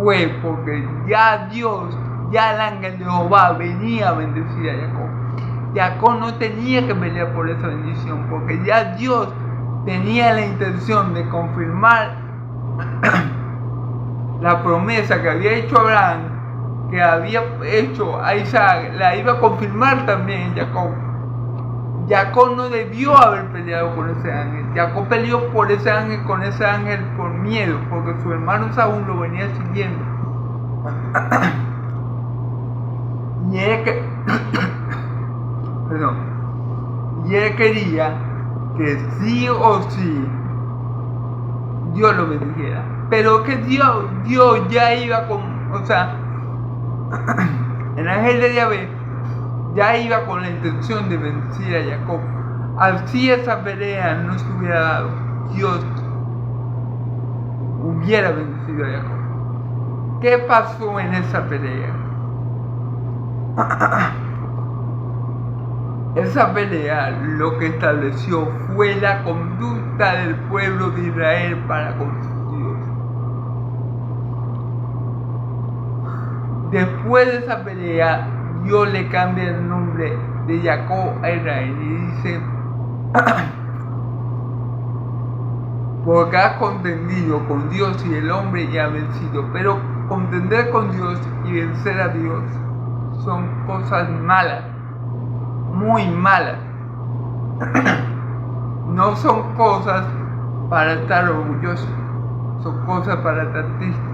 S1: fue porque ya Dios, ya el ángel de Jehová venía a bendecir a Jacob. Jacob no tenía que pelear por esa bendición, porque ya Dios tenía la intención de confirmar la promesa que había hecho Abraham, que había hecho a Isaac, la iba a confirmar también en Jacob. Jacob no debió haber peleado con ese ángel. Jacob peleó por ese ángel, con ese ángel por miedo, porque su hermano Saúl lo venía siguiendo. Y él quería que sí o sí Dios lo bendijera. Pero que Dios ya iba con, el ángel de Yahvé ya iba con la intención de bendecir a Jacob. Así esa pelea no se hubiera dado, Dios hubiera bendecido a Jacob. ¿Qué pasó en esa pelea? Esa pelea lo que estableció fue la conducta del pueblo de Israel para con Dios. Después de esa pelea, Dios le cambia el nombre de Jacob a Israel y dice: porque has contendido con Dios y el hombre y has vencido. Pero contender con Dios y vencer a Dios son cosas malas, muy malas. No son cosas para estar orgulloso, son cosas para estar triste.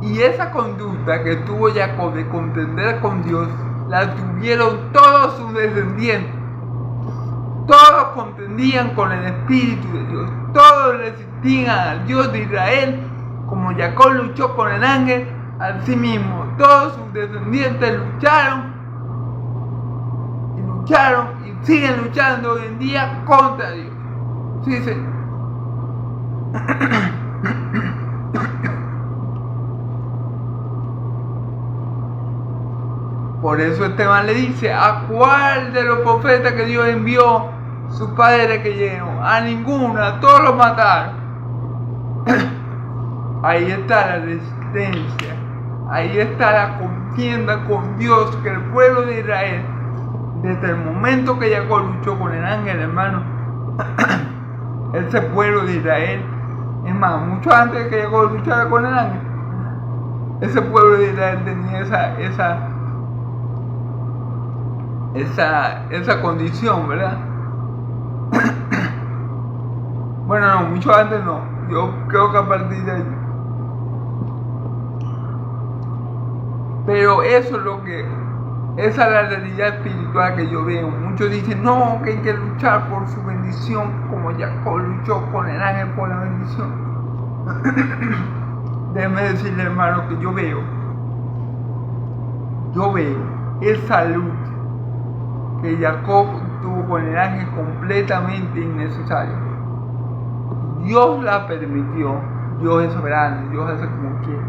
S1: Y esa conducta que tuvo Jacob de contender con Dios, la tuvieron todos sus descendientes. Todos contendían con el Espíritu de Dios, todos resistían al Dios de Israel, como Jacob luchó con el ángel, así mismo todos sus descendientes lucharon y siguen luchando hoy en día contra Dios. Sí, Señor. Por eso Esteban le dice: ¿a cuál de los profetas que Dios envió sus padres que llegó? A ninguno, a todos los mataron. Ahí está la resistencia, ahí está la contienda con Dios, que el pueblo de Israel, desde el momento que Jacob luchó con el ángel, hermano, ese pueblo de Israel, es más, mucho antes de que Jacob luchara con el ángel, ese pueblo de Israel tenía esa condición, ¿verdad? Bueno, no, mucho antes no. Yo creo que a partir de ahí. Pero eso es lo que, esa es la realidad espiritual que yo veo. Muchos dicen: no, que hay que luchar por su bendición, como Jacob luchó con el ángel por la bendición. Déjeme decirle, hermano, que yo veo esa lucha que Jacob tuvo con el ángel completamente innecesaria. Dios la permitió, Dios es soberano, Dios hace como quiere.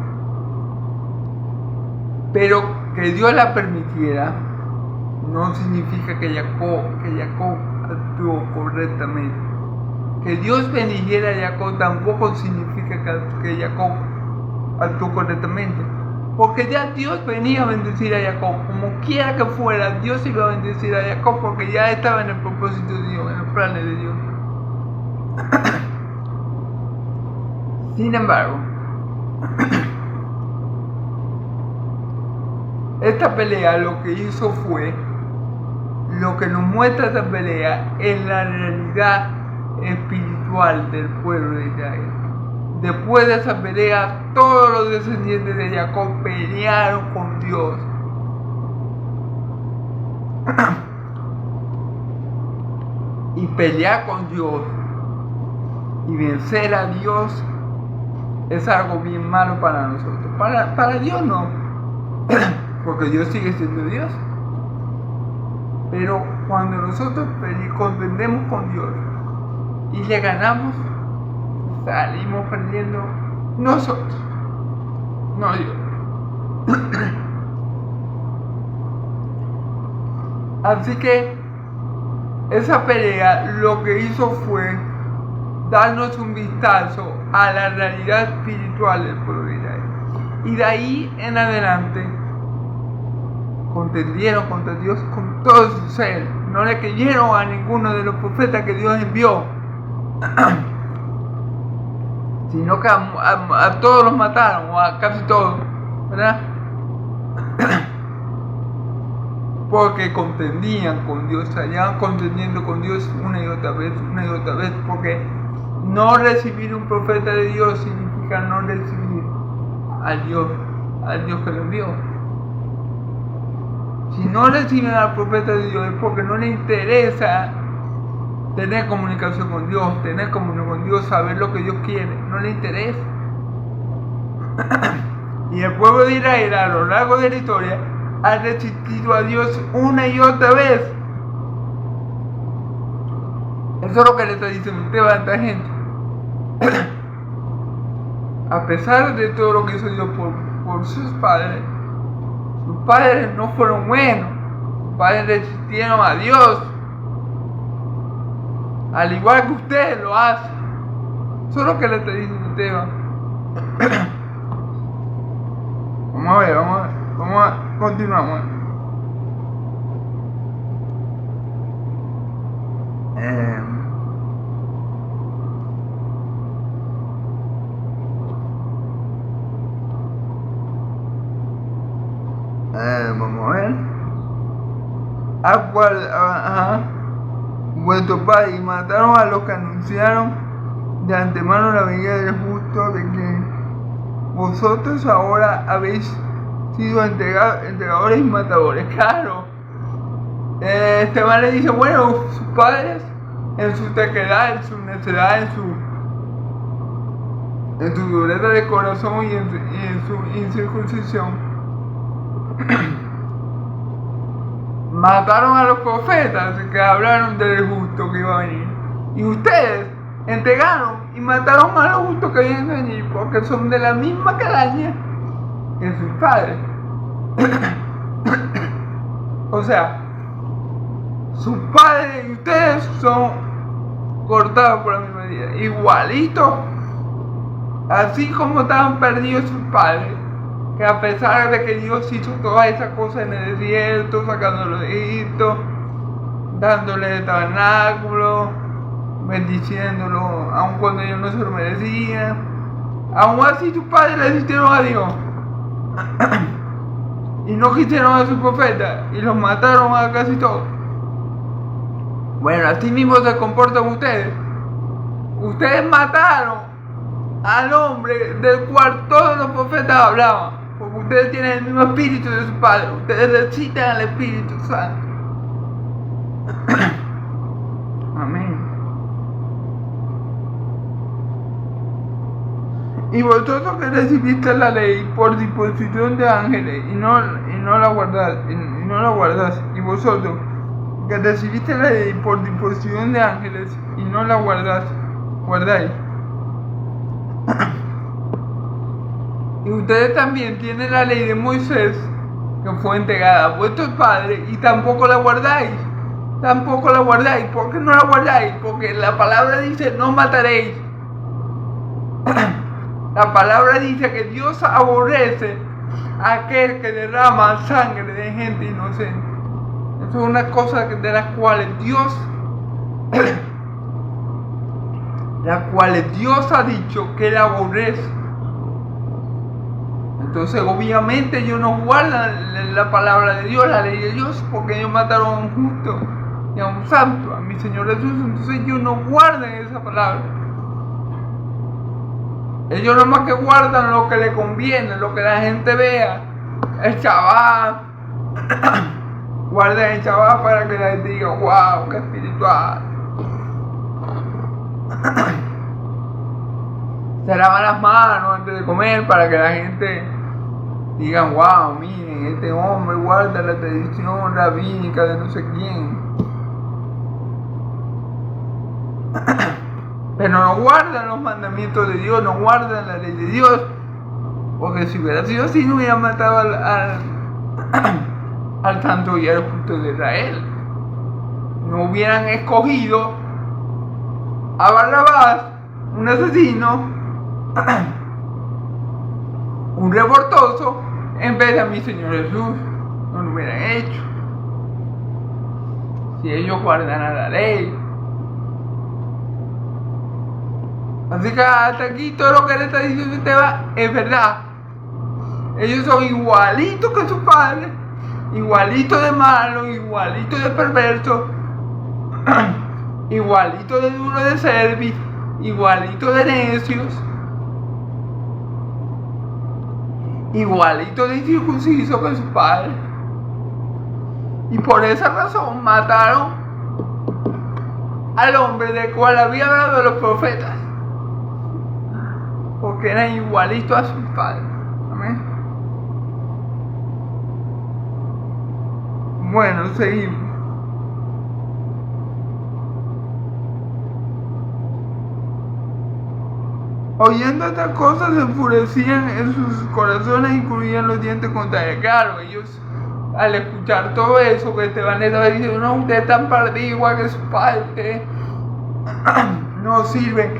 S1: Pero que Dios la permitiera no significa que Jacob actuó correctamente. Que Dios bendijera a Jacob tampoco significa que Jacob actuó correctamente. Porque ya Dios venía a bendecir a Jacob, como quiera que fuera, Dios iba a bendecir a Jacob, porque ya estaba en el propósito de Dios, en el plan de Dios. Sin embargo, esta pelea lo que hizo fue, lo que nos muestra esta pelea es la realidad espiritual del pueblo de Israel. Después de esa pelea, todos los descendientes de Jacob pelearon con Dios. Y pelear con Dios y vencer a Dios es algo bien malo para nosotros. Para Dios no, porque Dios sigue siendo Dios. Pero cuando nosotros contendemos con Dios y le ganamos, salimos perdiendo nosotros, no Dios. Así que esa pelea lo que hizo fue darnos un vistazo a la realidad espiritual del pueblo de Israel. Y de ahí en adelante contendieron contra Dios con todo su ser. No le creyeron a ninguno de los profetas que Dios envió, sino que a todos los mataron, o a casi todos, ¿verdad? Porque contendían con Dios, estaban contendiendo con Dios una y otra vez, porque no recibir un profeta de Dios significa no recibir al Dios que lo envió. Si no reciben al profeta de Dios es porque no les interesa tener comunicación con Dios, saber lo que Dios quiere, no les interesa. Y el pueblo de Israel a lo largo de la historia ha resistido a Dios una y otra vez. Eso es lo que le está diciendo usted a esta gente. A pesar de todo lo que hizo Dios por sus padres no fueron buenos. Sus padres resistieron a Dios, al igual que ustedes lo hacen. Eso es lo que le está diciendo Esteban. Vamos a continuamos. Vamos a ver. Vuestro padre, y mataron a los que anunciaron de antemano la venida del justo, de que vosotros ahora habéis sido entregadores y matadores. Claro. Esteban le dice, bueno, sus padres en su terquedad, en su necedad, en su dureza de corazón y en su incircuncisión, mataron a los profetas que hablaron del justo que iba a venir. Y ustedes entregaron y mataron a los justos que iban a venir, porque son de la misma calaña que sus padres. O sea, sus padres y ustedes son cortados por la misma medida, igualitos, así como estaban perdidos sus padres, que a pesar de que Dios hizo todas esas cosas en el desierto, sacándolos de Egipto, dándole el tabernáculo, bendiciéndolo, aun cuando ellos no se lo merecían, aún así sus padres resistieron a Dios y no quisieron a sus profetas y los mataron a casi todos. Bueno, así mismo se comportan ustedes. Ustedes mataron al hombre del cual todos los profetas hablaban, porque ustedes tienen el mismo espíritu de su padre. Ustedes necesitan al Espíritu Santo. Amén. Y vosotros que recibiste la ley por disposición de ángeles y no la guardáis, y vosotros que recibiste la ley por disposición de ángeles y no la guardáis. Y ustedes también tienen la ley de Moisés que fue entregada a vuestros padres y tampoco la guardáis. ¿Por qué no la guardáis? Porque la palabra dice no mataréis. La palabra dice que Dios aborrece a aquel que derrama sangre de gente inocente. Eso es una cosa de las cuales Dios ha dicho que él aborrece. Entonces obviamente ellos no guardan la palabra de Dios, la ley de Dios, porque ellos mataron a un justo y a un santo, a mi Señor Jesús. Entonces ellos no guardan esa palabra. Ellos nomás que guardan lo que les conviene, lo que la gente vea. El Shabbat. Guarden el Shabbat para que la gente diga, wow, qué espiritual. Se lavan las manos antes de comer para que la gente diga, wow, miren, este hombre guarda la tradición rabínica de no sé quién. Pero no guardan los mandamientos de Dios, no guardan la ley de Dios. Porque si hubiera sido así, no hubiera matado al santo y al justo de Israel. no hubieran escogido a Barrabás, un asesino, un revoltoso, en vez de a mi Señor Jesús? No lo hubieran hecho. Si ellos guardan la ley. Así que hasta aquí todo lo que le está diciendo Esteban es verdad. Ellos son igualitos que sus padres, igualitos de malos, igualitos de perversos, igualitos de duros de cerviz, igualitos de necios, igualitos de incircuncisos que sus padres. Y por esa razón mataron al hombre del cual había hablado los profetas, porque eran igualitos a sus padres. Amén. Bueno, seguimos. Oyendo estas cosas se enfurecían en sus corazones y crujían los dientes contra él. Claro, ellos al escuchar todo eso que Esteban estaba diciendo, no, ustedes están perdidos igual que sus padres, ustedes no sirven,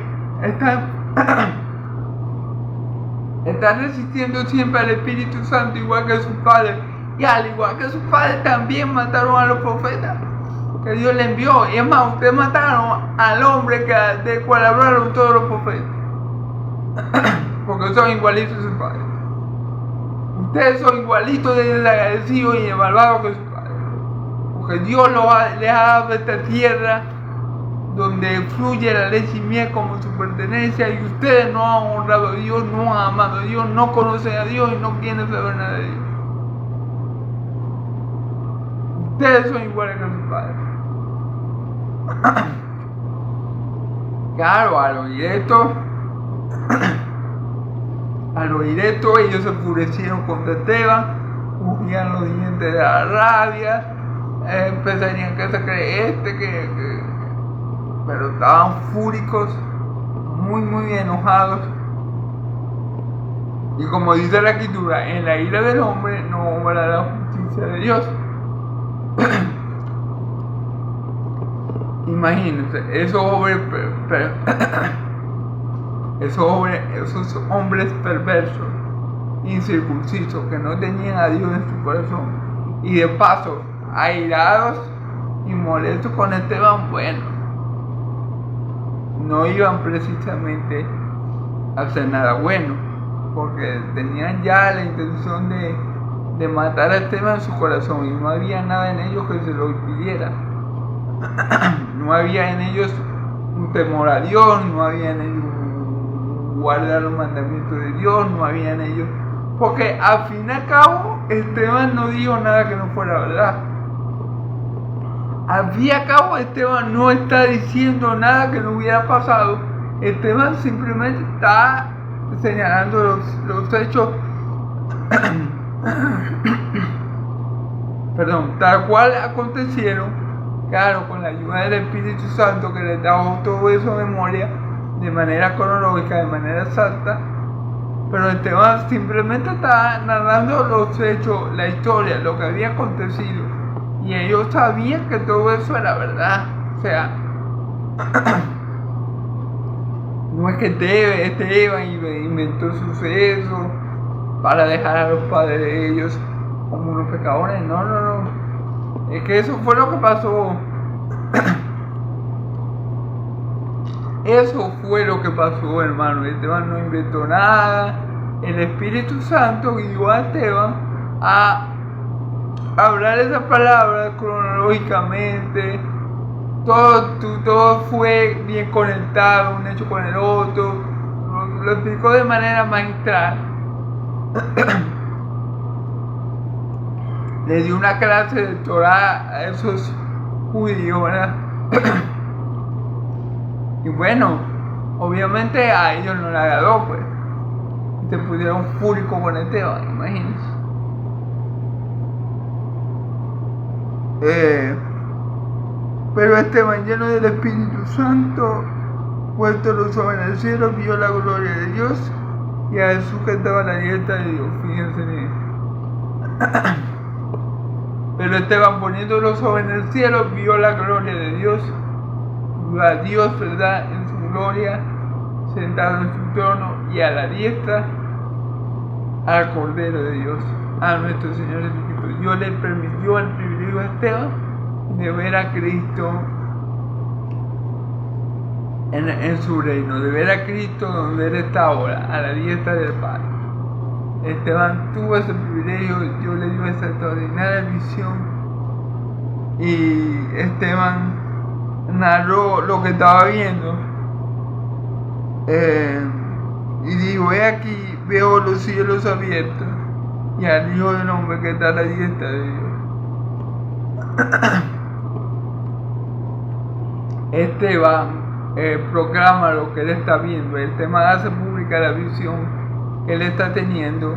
S1: están resistiendo siempre al Espíritu Santo igual que sus padres, y al igual que sus padres también mataron a los profetas que Dios le envió. Y es más, ustedes mataron al hombre del cual hablaron todos los profetas, porque son igualitos a sus padres. Ustedes son igualitos de desagradecidos y de malvados que sus padres, porque Dios les ha dado esta tierra donde fluye la leche y miel como su pertenencia, y ustedes no han honrado a Dios, no han amado a Dios, no conocen a Dios y no quieren saber nada de Dios. Ustedes son iguales que sus padres. Claro, al oír esto ellos se enfurecieron contra Esteban, cogían los dientes de la rabia, empezarían que se cree pero estaban fúricos, muy enojados. Y como dice la Escritura, en la ira del hombre no obra la justicia de Dios. Imagínense, esos hombres perversos, incircuncisos, que no tenían a Dios en su corazón, y de paso, airados y molestos con Esteban, bueno, no iban precisamente a hacer nada bueno, porque tenían ya la intención de matar a Esteban en su corazón, y no había nada en ellos que se lo impidiera. No había en ellos un temor a Dios, no había en ellos guardar los mandamientos de Dios, no había en ellos, porque al fin y al cabo Esteban no dijo nada que no fuera verdad. Al fin y al cabo Esteban no está diciendo nada que no hubiera pasado. Esteban simplemente está señalando los hechos tal cual acontecieron. Claro, con la ayuda del Espíritu Santo que les da todo eso de memoria, de manera cronológica, de manera exacta. Pero Esteban simplemente está narrando los hechos, la historia, lo que había acontecido. Y ellos sabían que todo eso era verdad. O sea, no es que Esteban inventó sucesos para dejar a los padres de ellos como unos pecadores. No. Es que eso fue lo que pasó. Eso fue lo que pasó, hermano. Esteban no inventó nada. El Espíritu Santo guió a Esteban a hablar esas palabras cronológicamente. Todo fue bien conectado, un hecho con el otro. Lo explicó de manera magistral. Le dio una clase de Torah a esos judíos, ¿verdad? Y bueno, obviamente a ellos no le agradó, pues. Se pusieron fúricos con Esteban, imagínense. Pero Esteban, lleno del Espíritu Santo, puesto los ojos en el cielo, vio la gloria de Dios y a Jesús que estaba a la diestra de Dios. Fíjense bien. Pero Pero Esteban, poniendo los ojos en el cielo, vio la gloria de Dios, vio a Dios, ¿verdad?, en su gloria, sentado en su trono, y a la diestra al Cordero de Dios, a nuestro Señor Jesucristo. Dios le permitió el privilegio a Esteban de ver a Cristo en su reino, de ver a Cristo donde Él está ahora, a la diestra del Padre. Esteban tuvo ese privilegio, Dios le dio esa extraordinaria visión, y Esteban narró lo que estaba viendo, y dijo: he aquí, veo los cielos abiertos y al Hijo del Hombre que está a la diestra de Dios. Esteban proclama lo que él está viendo. Esteban hace pública la visión que él está teniendo,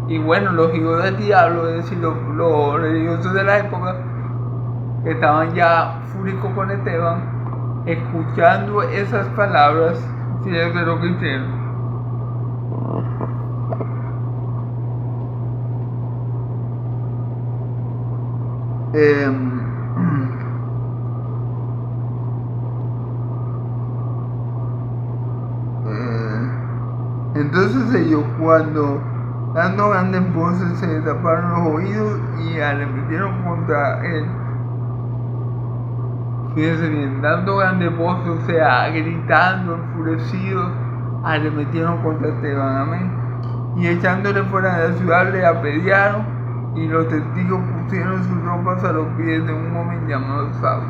S1: y bueno, los hijos del diablo, es decir, los religiosos de la época, que estaban ya fúricos con Esteban, escuchando esas palabras, si es lo que hicieron. Entonces ellos, cuando dando grandes voces, se taparon los oídos y arremetieron contra él. Fíjense bien, dando grandes voces, o sea, gritando, enfurecidos, arremetieron contra Esteban, amén. Y echándole fuera de la ciudad, le apedrearon, y los testigos pusieron sus ropas a los pies de un hombre llamado Saulo.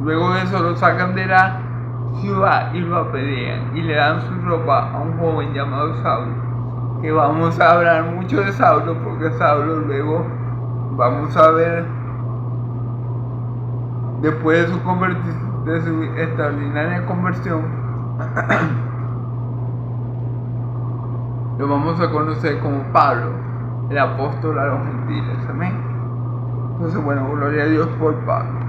S1: Luego de eso lo sacan de la ciudad y lo apedrean, y le dan su ropa a un joven llamado Saulo, que vamos a hablar mucho de Saulo, porque Saulo luego vamos a ver, después de su extraordinaria conversión, lo vamos a conocer como Pablo, el apóstol a los gentiles, amén. Entonces, bueno, gloria a Dios por Pablo.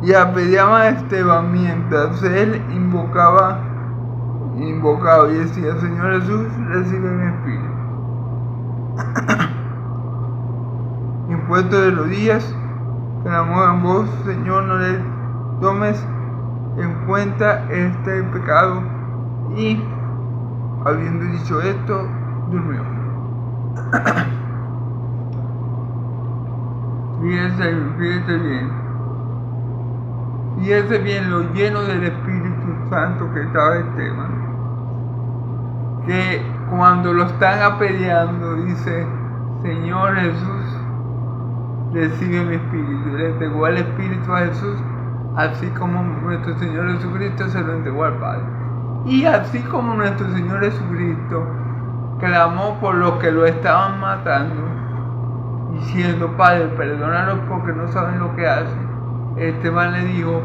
S1: Y apedreaban a Esteban mientras él invocaba y decía: Señor Jesús, recibe mi espíritu. Impuesto de los días, clamó en voz: Señor, no le tomes en cuenta este pecado. Y habiendo dicho esto, durmió. Fíjese bien. Fíjese bien lo lleno del Espíritu Santo que estaba Esteban, que cuando lo están apedreando dice: Señor Jesús, recibe mi espíritu. Le entregó el espíritu a Jesús, así como nuestro Señor Jesucristo se lo entregó al Padre. Y así como nuestro Señor Jesucristo clamó por los que lo estaban matando, diciendo: Padre, perdónalos porque no saben lo que hacen, Esteban le dijo: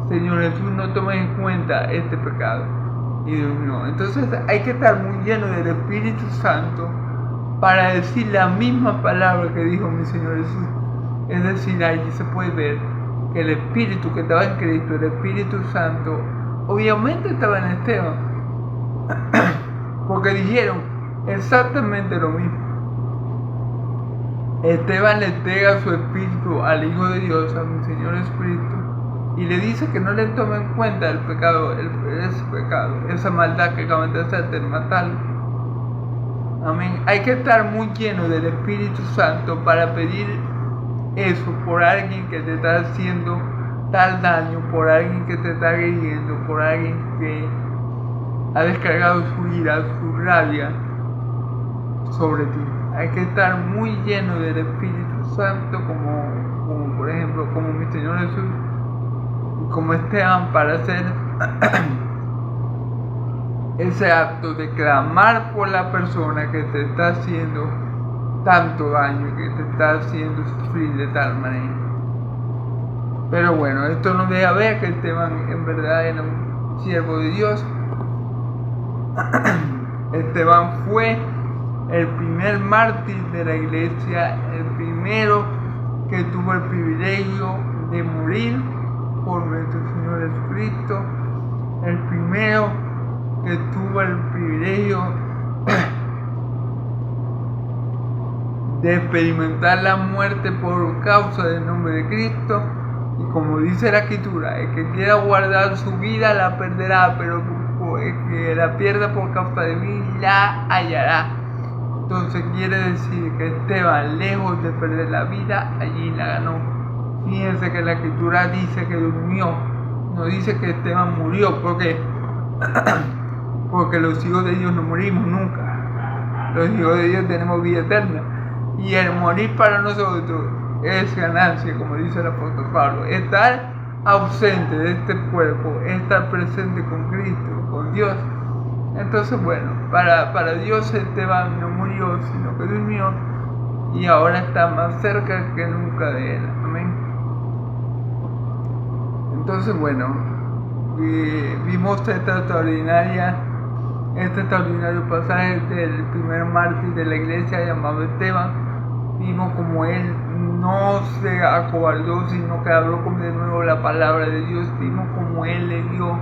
S1: Señor Jesús, no tomes en cuenta este pecado. Y durmió. Entonces hay que estar muy lleno del Espíritu Santo para decir la misma palabra que dijo mi Señor Jesús. Es decir, ahí se puede ver que el Espíritu que estaba en Cristo, el Espíritu Santo, obviamente estaba en Esteban, porque dijeron exactamente lo mismo. Esteban le entrega su espíritu al Hijo de Dios, a mi Señor Jesucristo, y le dice que no le tome en cuenta el pecado, ese pecado, esa maldad que acaban de hacer, de matarlo. Amén. Hay que estar muy lleno del Espíritu Santo para pedir eso por alguien que te está haciendo tal daño, por alguien que te está agrediendo, por alguien que ha descargado su ira, su rabia sobre ti. Hay que estar muy lleno del Espíritu Santo, como por ejemplo, como mi Señor Jesús, como Esteban, para hacer ese acto de clamar por la persona que te está haciendo tanto daño, que te está haciendo sufrir de tal manera. Pero bueno, esto nos deja ver que Esteban en verdad era un siervo de Dios. Esteban fue el primer mártir de la iglesia, el primero que tuvo el privilegio de morir por nuestro Señor Jesucristo, el primero que tuvo el privilegio de experimentar la muerte por causa del nombre de Cristo. Y como dice la Escritura, el que quiera guardar su vida la perderá, pero el que la pierda por causa de mí la hallará. Entonces quiere decir que Esteban, lejos de perder la vida, allí la ganó. Fíjense que la Escritura dice que durmió, no dice que Esteban murió, porque los hijos de Dios no morimos nunca. Los hijos de Dios tenemos vida eterna. Y el morir para nosotros es ganancia, como dice el apóstol Pablo. Estar ausente de este cuerpo es estar presente con Cristo, con Dios. Entonces, bueno, para Dios Esteban no murió, sino que durmió y ahora está más cerca que nunca de él. Amén. Entonces, bueno, vimos este extraordinario pasaje del primer mártir de la iglesia llamado Esteban. Vimos como él no se acobardó, sino que habló de nuevo la palabra de Dios. Vimos como él le dio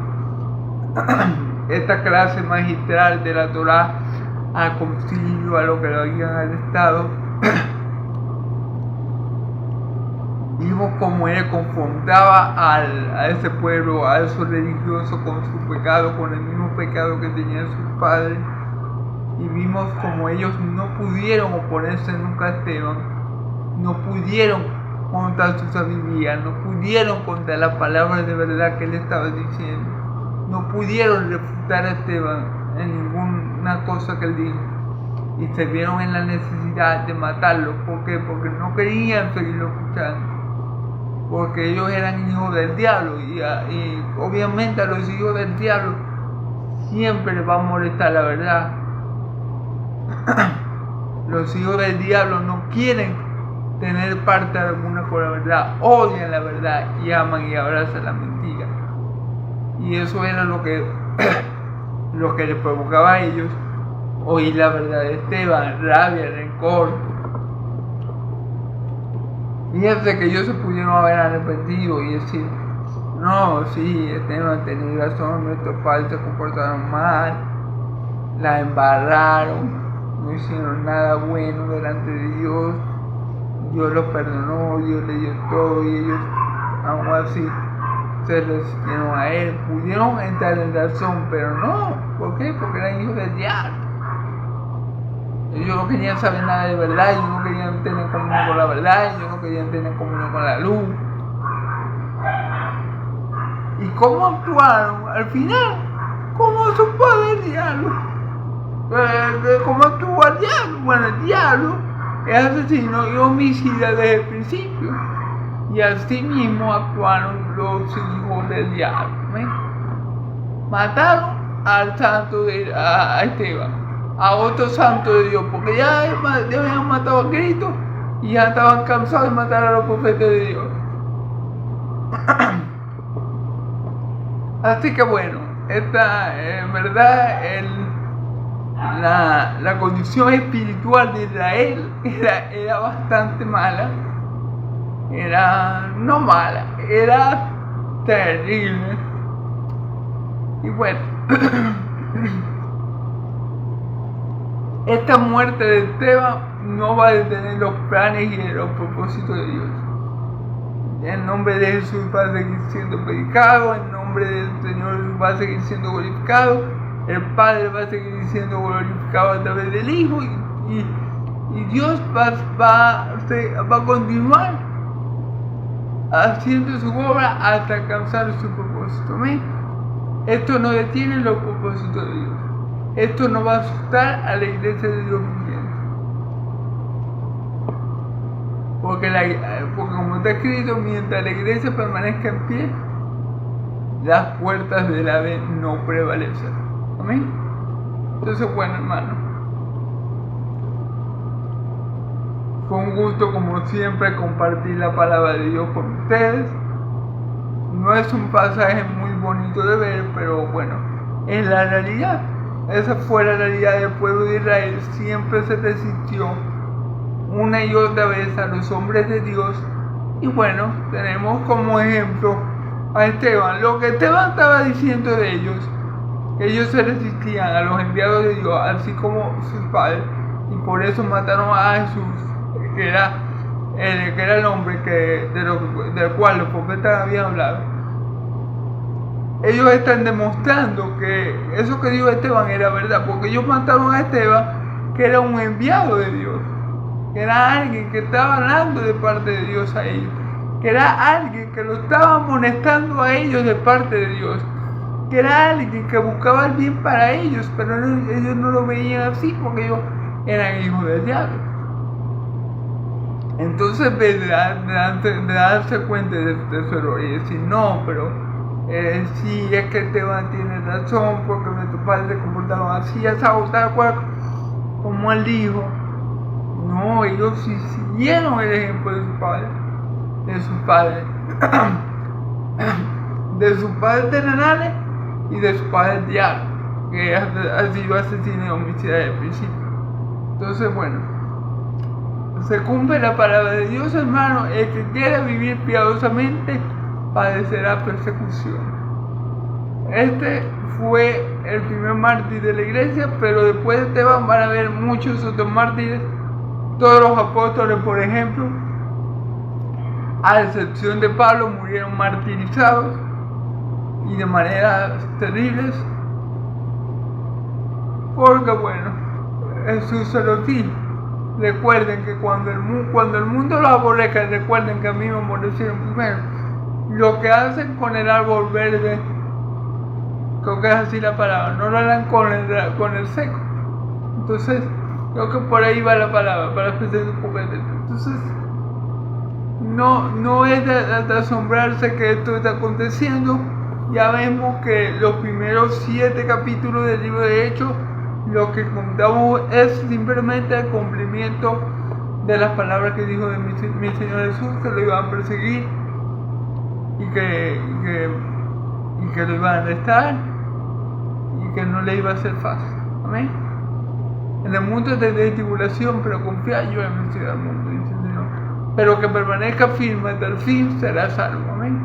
S1: esta clase magistral de la Torá al concilio, a lo que lo habían arrestado. Vimos como él confrontaba a ese pueblo, a esos religiosos con su pecado, con el mismo pecado que tenían sus padres. Y vimos como ellos no pudieron oponerse nunca a Esteban, no pudieron contra su sabiduría, no pudieron contra las palabras de verdad que él estaba diciendo, no pudieron refutar a Esteban en ninguna cosa que él dijo, y se vieron en la necesidad de matarlo. ¿Por qué? Porque no querían seguirlo escuchando, porque ellos eran hijos del diablo, y obviamente a los hijos del diablo siempre les va a molestar la verdad. Los hijos del diablo no quieren tener parte alguna con la verdad, odian la verdad y aman y abrazan la mentira. Y eso era lo que les provocaba a ellos oír la verdad de Esteban, rabia, rencor. Fíjense que ellos se pudieron haber arrepentido y decir: no, sí, Esteban tenía razón, nuestros padres se comportaron mal, la embarraron, no hicieron nada bueno delante de Dios, Dios los perdonó, Dios les dio todo y ellos aún así se resistieron a él. Pudieron entrar en razón, pero no. ¿Por qué? Porque eran hijos del diablo. Ellos no querían saber nada de verdad, ellos no querían tener comunión con la verdad, ellos no querían tener comunión con la luz. ¿Y cómo actuaron al final? Como su padre el diablo. ¿Cómo actúa el diablo? Bueno, el diablo es asesino y homicida desde el principio. Y así mismo actuaron los hijos del diablo. ¿Ven? Mataron al santo a Esteban, a otro santo de Dios, porque ya habían matado a Cristo y ya estaban cansados de matar a los profetas de Dios. Así que bueno, esta en verdad la condición espiritual de Israel era bastante mala. Era no mala, era terrible. Y bueno, esta muerte de Esteban no va a detener los planes y los propósitos de Dios. El nombre de Jesús va a seguir siendo predicado, el nombre del Señor va a seguir siendo glorificado, el Padre va a seguir siendo glorificado a través del Hijo, y Dios va a continuar haciendo su obra hasta alcanzar su propósito. ¿Amén? Esto no detiene los propósitos de Dios. Esto no va a asustar a la iglesia de Dios viviente. Porque como está escrito, mientras la iglesia permanezca en pie, las puertas del Hades no prevalecen. Amén. Entonces, bueno, hermano, fue un gusto, como siempre, compartir la palabra de Dios con ustedes. No es un pasaje muy bonito de ver, pero bueno, es la realidad. Esa fue la realidad del pueblo de Israel. Siempre se resistió una y otra vez a los hombres de Dios. Y bueno, tenemos como ejemplo a Esteban. Lo que Esteban estaba diciendo de ellos, que ellos se resistían a los enviados de Dios, así como sus padres, y por eso mataron a Jesús. que era el hombre del cual los profetas habían hablado, ellos están demostrando que eso que dijo Esteban era verdad, porque ellos mataron a Esteban, que era un enviado de Dios, que era alguien que estaba hablando de parte de Dios a ellos, que era alguien que lo estaba amonestando a ellos de parte de Dios, que era alguien que buscaba el bien para ellos, pero ellos no lo veían así porque ellos eran hijos del diablo. Entonces, de darse cuenta de su error y decir, no, pero sí, es que Esteban tiene razón, porque nuestros padres se comportaron así, ya sabes, tal cual, como él dijo. No, ellos sí siguieron el ejemplo de sus padres, de sus padres terrenales y de sus padres diablos, que ha sido asesino y homicida desde el principio. Entonces, bueno, se cumple la palabra de Dios, hermano. El que quiera vivir piadosamente padecerá persecución. Este fue el primer mártir de la iglesia, pero después de Esteban van a haber muchos otros mártires. Todos los apóstoles, por ejemplo, a excepción de Pablo, murieron martirizados y de maneras terribles, porque bueno, Jesús se lo dijo. Recuerden que cuando el mundo los aborrezca, recuerden que a mí me aborrecieron primero. Lo que hacen con el árbol verde, creo que es así la palabra, no lo harán con el seco. Entonces, creo que por ahí va la palabra, para expresar un poco de esto. Entonces, no es de asombrarse que esto está aconteciendo. Ya vemos que los primeros 7 capítulos del libro de Hechos, lo que contamos es simplemente el cumplimiento de las palabras que dijo de mi Señor Jesús, que lo iban a perseguir y que lo iban a arrestar y que no le iba a ser fácil. Amén. En el mundo tendréis tribulación, pero confía, yo he vencido al mundo, dice el Señor. Pero que permanezca firme hasta el fin, será salvo. Amén.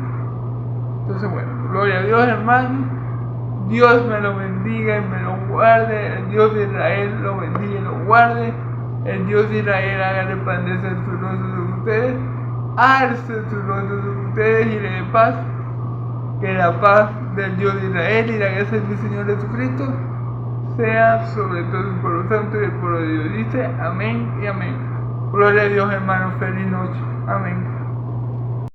S1: Entonces, bueno, gloria a Dios, hermano. Dios me lo bendiga y me lo guarde. El Dios de Israel lo bendiga y lo guarde. El Dios de Israel haga resplandecer su rostro sobre ustedes, alce su rostro sobre ustedes y le dé paz. Que la paz del Dios de Israel y la gracia de mi Señor Jesucristo sea sobre todo el pueblo santo y el pueblo de Dios. Dice amén y amén. Gloria a Dios, hermano. Feliz noche. Amén.